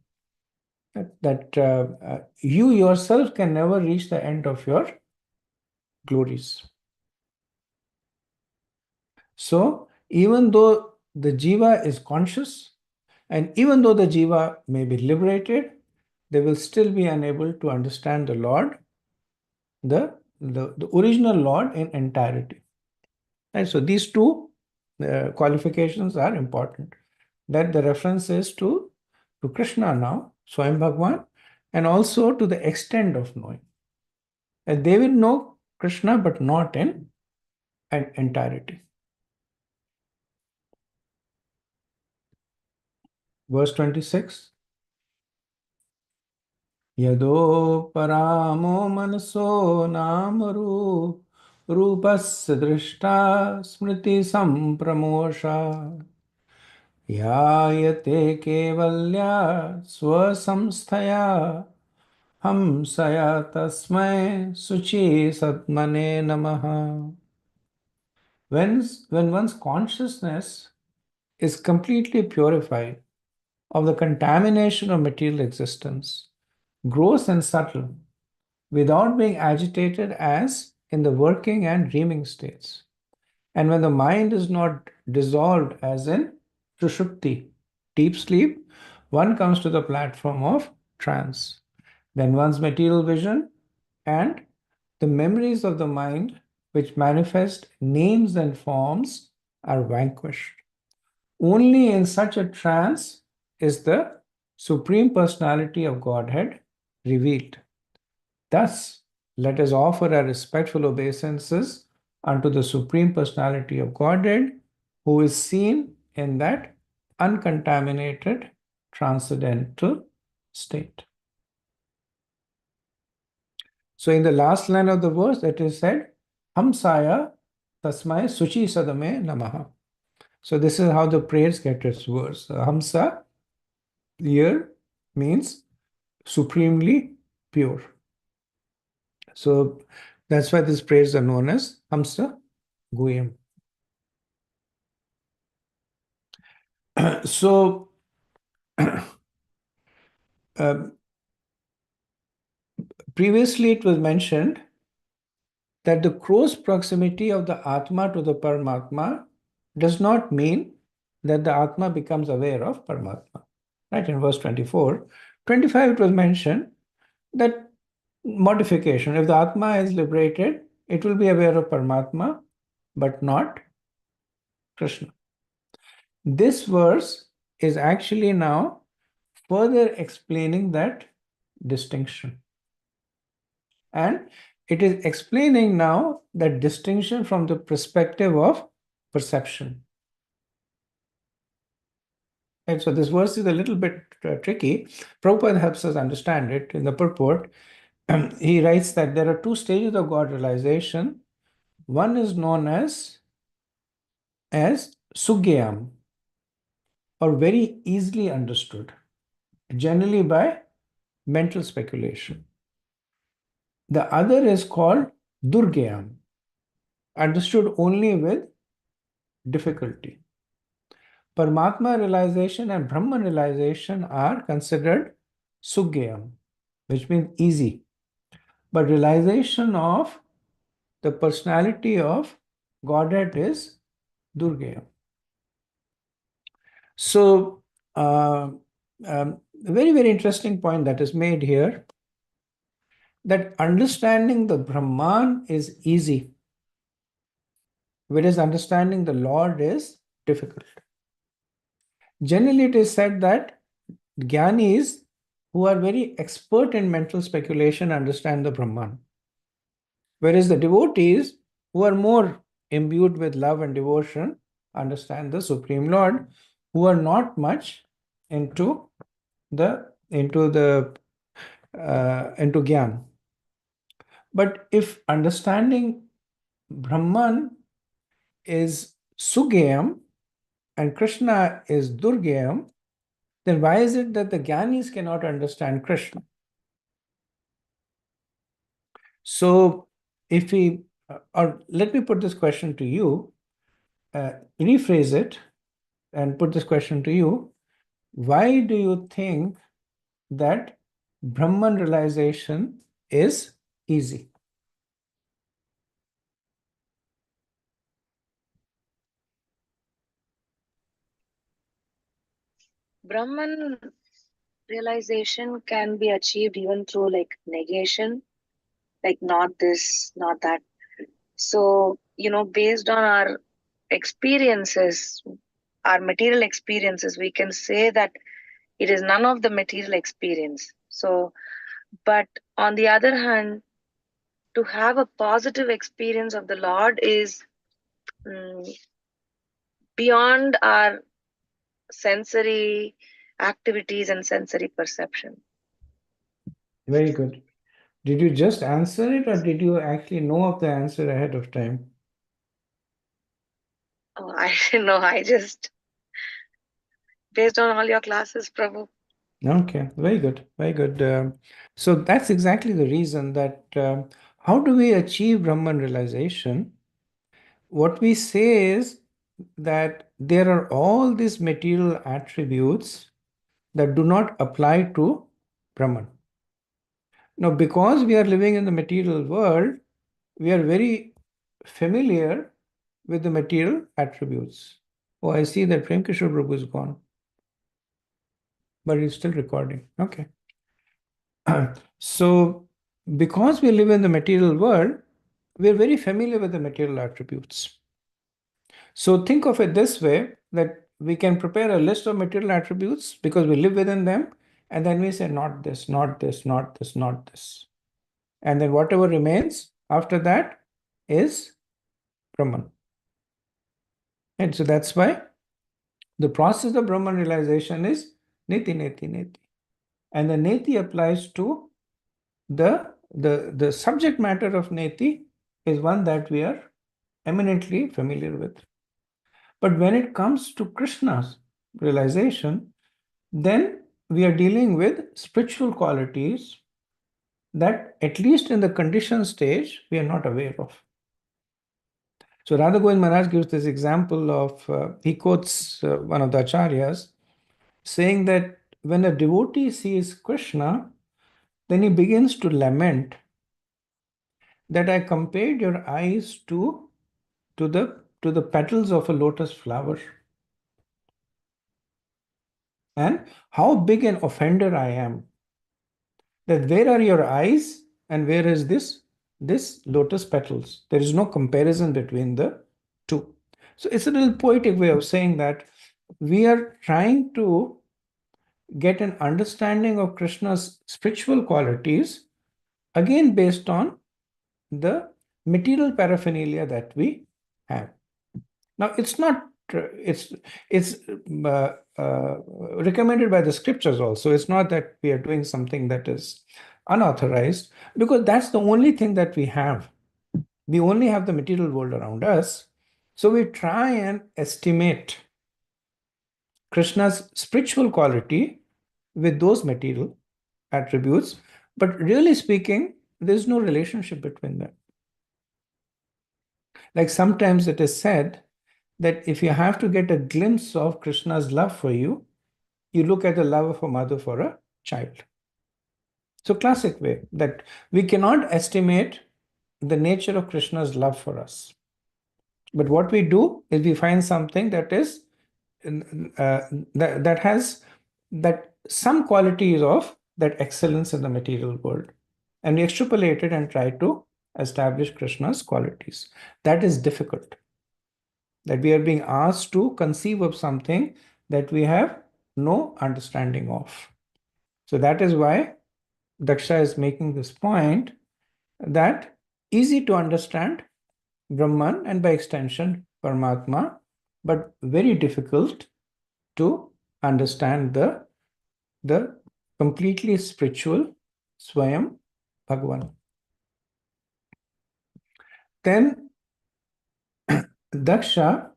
That you yourself can never reach the end of your glories. So even though the jiva is conscious, and even though the jiva may be liberated, they will still be unable to understand the Lord, the original Lord in entirety. And so these two qualifications are important. That the reference is to Krishna now, Swayam Bhagwan, and also to the extent of knowing. And they will know Krishna, but not in entirety. Verse 26. Yado paramo manaso namaru rupasya drishta smriti sampramosha yayate kevalya swasamsthaya hamsaya tasmai suchi satmane namaha. When one's consciousness is completely purified of the contamination of material existence, gross and subtle, without being agitated as in the working and dreaming states. And when the mind is not dissolved as in sushupti, deep sleep, one comes to the platform of trance. Then one's material vision and the memories of the mind, which manifest names and forms, are vanquished. Only in such a trance is the Supreme Personality of Godhead revealed. Thus, let us offer our respectful obeisances unto the Supreme Personality of Godhead, who is seen in that uncontaminated transcendental state. So, in the last line of the verse, it is said, Hamsaya Tasmai Suchi Sadame Namaha. So, this is how the prayers get its verse. Hamsa here means supremely pure. So that's why these prayers are known as Hamsa Guyam. So previously it was mentioned that the close proximity of the Atma to the Paramatma does not mean that the Atma becomes aware of Paramatma. Right, in verse 24. 25 it was mentioned that modification, if the Atma is liberated, it will be aware of Paramatma, but not Krishna. This verse is actually now further explaining that distinction. And it is explaining now that distinction from the perspective of perception. And so this verse is a little bit tricky. Prabhupada helps us understand it in the purport. He writes that there are two stages of God realization. One is known as Sugyam, or very easily understood, generally by mental speculation. The other is called Durgyam, understood only with difficulty. Paramatma realization and Brahman realization are considered Sugyam, which means easy. But realization of the personality of Godhead is Durgyam. So, a very, very interesting point that is made here, that understanding the Brahman is easy, whereas understanding the Lord is difficult. Generally, it is said that Gyanis who are very expert in mental speculation understand the Brahman, whereas the devotees who are more imbued with love and devotion understand the Supreme Lord, who are not much into Gyan. But if understanding Brahman is Sugyam and Krishna is Durgyam, then why is it that the Gyanis cannot understand Krishna? So if we or let me put this question to you, rephrase it and put this question to you. Why do you think that Brahman realization is easy? Brahman realization can be achieved even through like negation, like not this, not that. So, based on our experiences, our material experiences, we can say that it is none of the material experience. So, but on the other hand, to have a positive experience of the Lord is mm, beyond our sensory activities and sensory perception. Very good. Did you just answer it, or did you actually know of the answer ahead of time? Oh, I don't know. I just, based on all your classes, Prabhu. Okay, very good, very good. So that's exactly the reason that how do we achieve Brahman realization? What we say is that there are all these material attributes that do not apply to Brahman. Now, because we are living in the material world, we are very familiar with the material attributes. Oh, I see that Prem Kishore Prabhu is gone, but he's still recording. Okay. So, because we live in the material world, we are very familiar with the material attributes. So, think of it this way, that we can prepare a list of material attributes because we live within them, and then we say, not this, not this, not this, not this. And then whatever remains after that is Brahman. And so that's why the process of Brahman realization is neti, neti, neti. And the neti applies to the subject matter of neti is one that we are eminently familiar with. But when it comes to Krishna's realization, then we are dealing with spiritual qualities that, at least in the conditioned stage, we are not aware of. So Radha Govind Maharaj gives this example of, he quotes one of the acharyas, saying that when a devotee sees Krishna, then he begins to lament that I compared your eyes to the petals of a lotus flower, and how big an offender I am. That where are your eyes and where is this lotus petals? There is no comparison between the two. So it's a little poetic way of saying that we are trying to get an understanding of Krishna's spiritual qualities, again based on the material paraphernalia that we have. Now, it's not, it's recommended by the scriptures also. It's not that we are doing something that is unauthorized, because that's the only thing that we have. We only have the material world around us. So we try and estimate Krishna's spiritual quality with those material attributes, but really speaking, there's no relationship between them. Like sometimes it is said that if you have to get a glimpse of Krishna's love for you, you look at the love of a mother for a child. So, classic way that we cannot estimate the nature of Krishna's love for us. But what we do is we find something that is that has that some qualities of that excellence in the material world, and we extrapolate it and try to establish Krishna's qualities. That is difficult. That we are being asked to conceive of something that we have no understanding of. So that is why Daksha is making this point that easy to understand Brahman and by extension Paramatma, but very difficult to understand the completely spiritual Swayam Bhagavan. Then Daksha,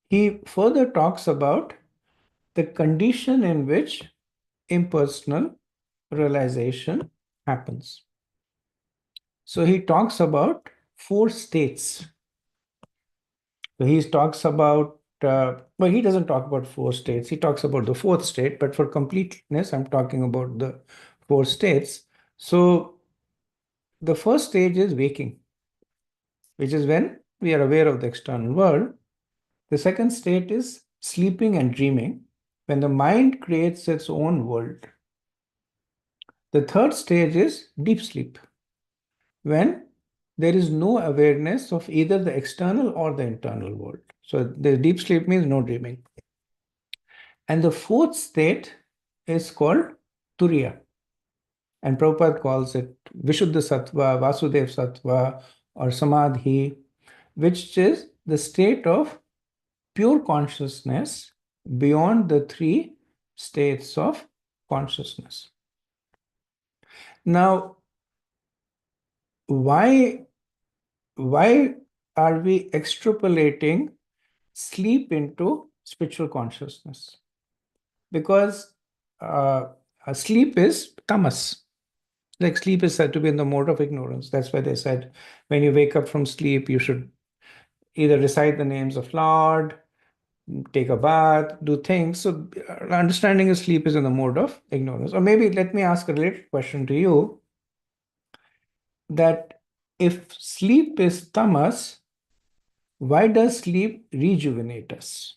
he further talks about the condition in which impersonal realization happens. So he talks about 4 states. So he talks about, well, he doesn't talk about 4 states. He talks about the 4th state, but for completeness, I'm talking about the 4 states. So the first stage is waking, which is when we are aware of the external world. The second state is sleeping and dreaming, when the mind creates its own world. The third stage is deep sleep, when there is no awareness of either the external or the internal world. So the deep sleep means no dreaming. And the fourth state is called Turiya. And Prabhupada calls it Vishuddha Sattva, Vasudev Sattva, or Samadhi, which is the state of pure consciousness beyond the 3 states of consciousness. Now, why are we extrapolating sleep into spiritual consciousness? Because sleep is tamas. Like sleep is said to be in the mode of ignorance. That's why they said when you wake up from sleep, you should either recite the names of Lord, take a bath, do things. So understanding of sleep is in the mode of ignorance. Or maybe let me ask a related question to you, that if sleep is tamas, why does sleep rejuvenate us?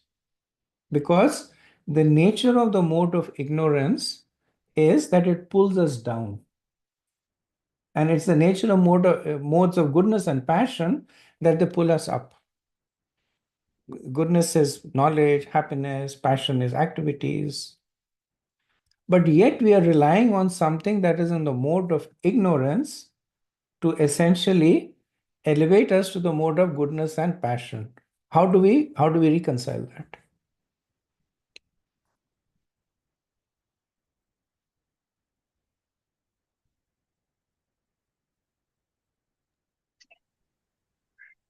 Because the nature of the mode of ignorance is that it pulls us down. And it's the nature of modes of goodness and passion that they pull us up. Goodness is knowledge, happiness, passion is activities. But yet we are relying on something that is in the mode of ignorance to essentially elevate us to the mode of goodness and passion. How do we reconcile that?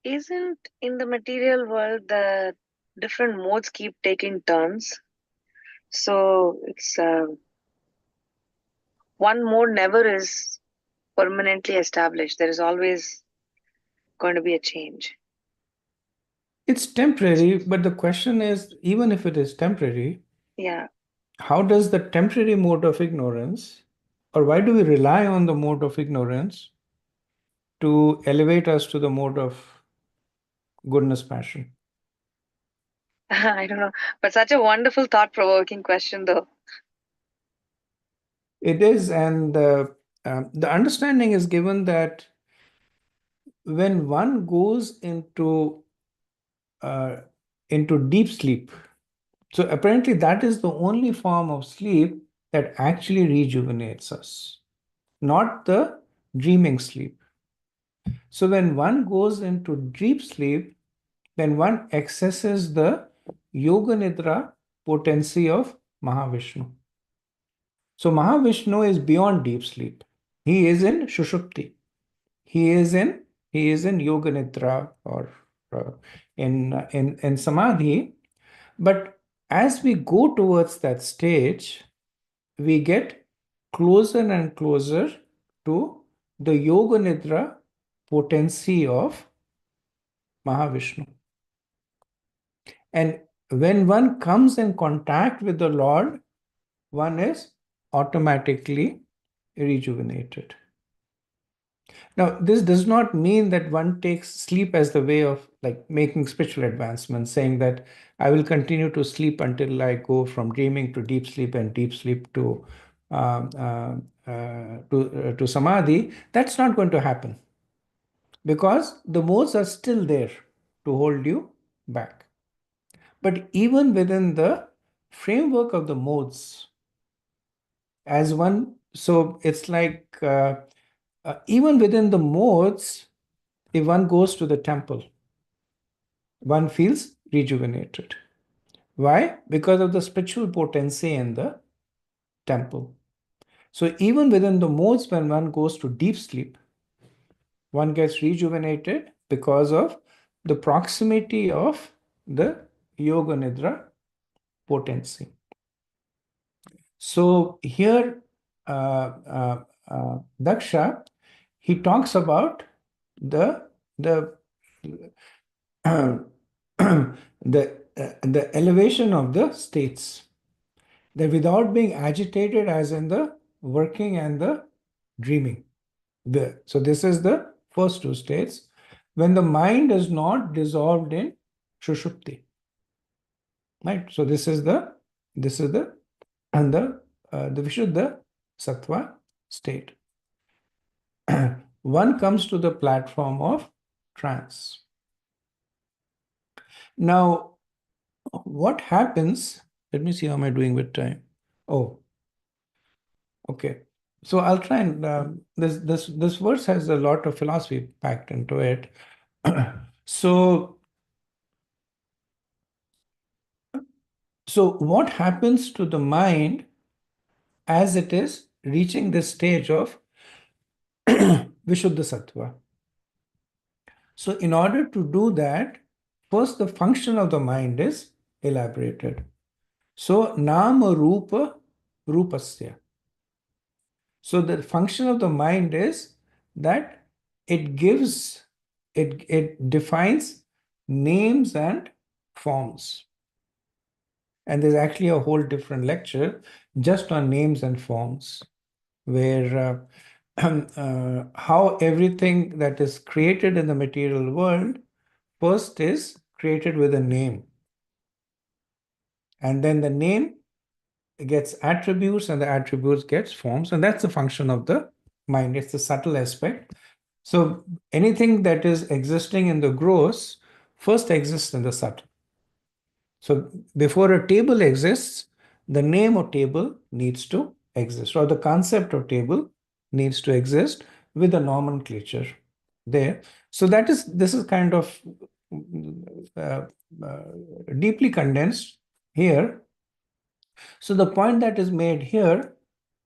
Isn't in the material world the different modes keep taking turns? So it's one mode never is permanently established. There is always going to be a change. It's temporary, but the question is, even if it is temporary, Yeah. how does the temporary mode of ignorance, or why do we rely on the mode of ignorance to elevate us to the mode of goodness, passion? I don't know. But such a wonderful thought provoking question, though. It is, and the understanding is given that when one goes uh, into deep sleep, so apparently that is the only form of sleep that actually rejuvenates us, not the dreaming sleep. So when one goes into deep sleep, then one accesses the Yoga Nidra potency of Mahavishnu. So Mahavishnu is beyond deep sleep. He is in Shushupti. He is in Yoga Nidra, or in Samadhi. But as we go towards that stage, we get closer and closer to the Yoga Nidra potency of Mahavishnu. And when one comes in contact with the Lord, one is automatically rejuvenated. Now, this does not mean that one takes sleep as the way of like making spiritual advancements, saying that I will continue to sleep until I go from dreaming to deep sleep and deep sleep to to samadhi. That's not going to happen, because the modes are still there to hold you back. But even within the framework of the modes, as one, so it's like even within the modes, if one goes to the temple, one feels rejuvenated. Why? Because of the spiritual potency in the temple. So even within the modes, when one goes to deep sleep, one gets rejuvenated because of the proximity of the Yoga Nidra potency. So here, Daksha, he talks about the the the elevation of the states, that without being agitated, as in the working and the dreaming. So this is the first two states, when the mind is not dissolved in Shushupti. Right? So this is the and the Vishuddha Sattva state. One comes to the platform of trance. Now, what happens? Let me see how am I doing with time. Oh, okay. So I'll try and this verse has a lot of philosophy packed into it. So what happens to the mind as it is reaching this stage of Vishuddha Sattva? So in order to do that, first the function of the mind is elaborated. So nama rupa rupasya. So the function of the mind is that it defines names and forms. And there's actually a whole different lecture just on names and forms, where how everything that is created in the material world first is created with a name. And then the name gets attributes, and the attributes gets forms, and that's the function of the mind. It's the subtle aspect. So anything that is existing in the gross first exists in the subtle. So before a table exists, the name of table needs to exist, or the concept of table needs to exist with a nomenclature there. So this is kind of uh, uh, deeply condensed here. So the point that is made here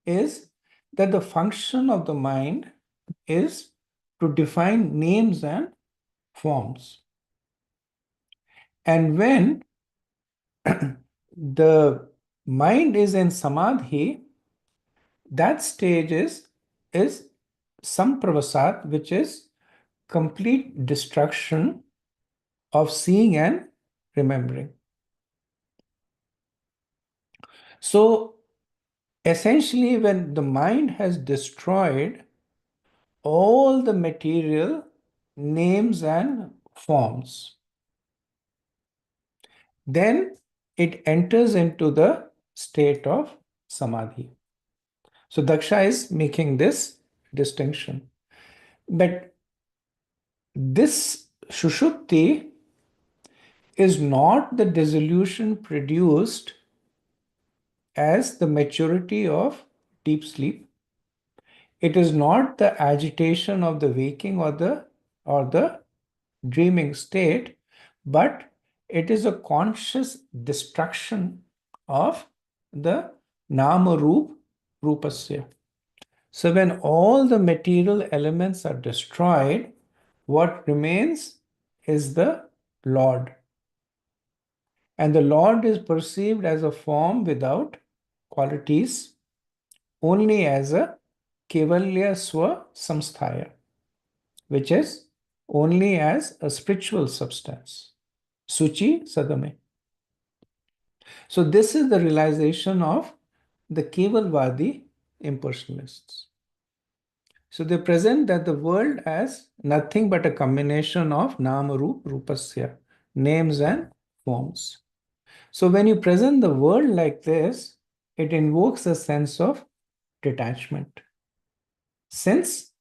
is that the function of the mind is to define names and forms. And when the mind is in samadhi, that stage is sampravasat, which is complete destruction of seeing and remembering. So essentially, when the mind has destroyed all the material names and forms, then it enters into the state of samadhi. So Daksha is making this distinction. But this Shushupti is not the dissolution produced as the maturity of deep sleep. It is not the agitation of the waking or the dreaming state, but it is a conscious destruction of the nama rupasya. So when all the material elements are destroyed, what remains is the Lord. And the Lord is perceived as a form without qualities, only as a Kevalya Swa Samsthaya, which is only as a spiritual substance. Suchi Sadame. So this is the realization of the Kevalvadi impersonalists. So they present that the world as nothing but a combination of Nama Rupasya, names and forms. So when you present the world like this, it invokes a sense of detachment. Since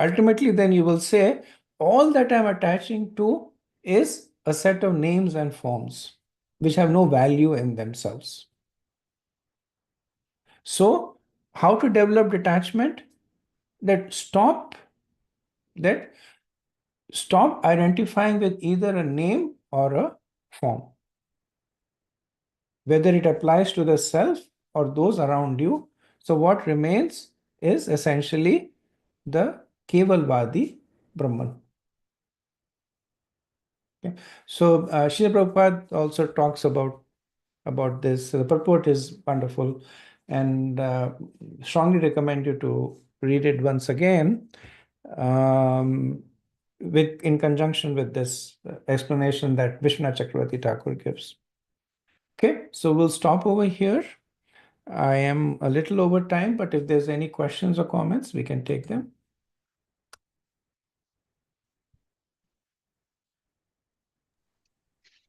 ultimately then you will say, all that I'm attaching to is a set of names and forms which have no value in themselves. So how to develop detachment? Stop identifying with either a name or a form, whether it applies to the self or those around you. So what remains is essentially the Kevalvadi Brahman. Okay. So Srila Prabhupada also talks about this. The purport is wonderful, and strongly recommend you to read it once again in conjunction with this explanation that Vishwanath Chakravarti Thakur gives. Okay, so we'll stop over here. I am a little over time, but if there's any questions or comments, we can take them.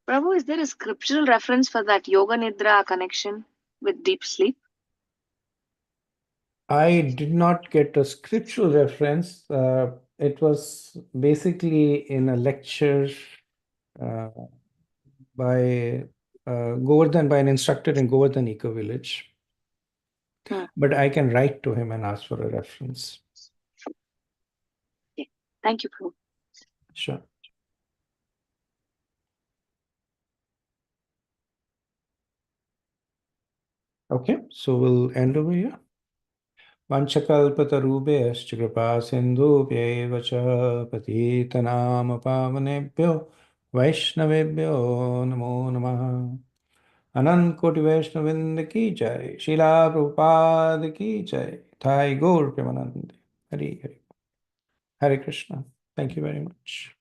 Prabhu, is there a scriptural reference for that Yoga Nidra connection with deep sleep? I did not get a scriptural reference. It was basically in a lecture uh, by Govardhan, by an instructor in Govardhan Eco Village. But I can write to him and ask for a reference. Yeah. Thank you, Prabhu. Sure. Okay, so we'll end over here. Vanchakalpatarubhyascha kripa sindhubhyaiv cha patitanam pavanebhyo vaishnavebhyo namo namaha. अनंत कोटि वैष्णव वृंद की जय, शिला प्रभुपाद की जय, थाई Gaur Premanand, Hari Hari, Hare Krishna. Thank you very much.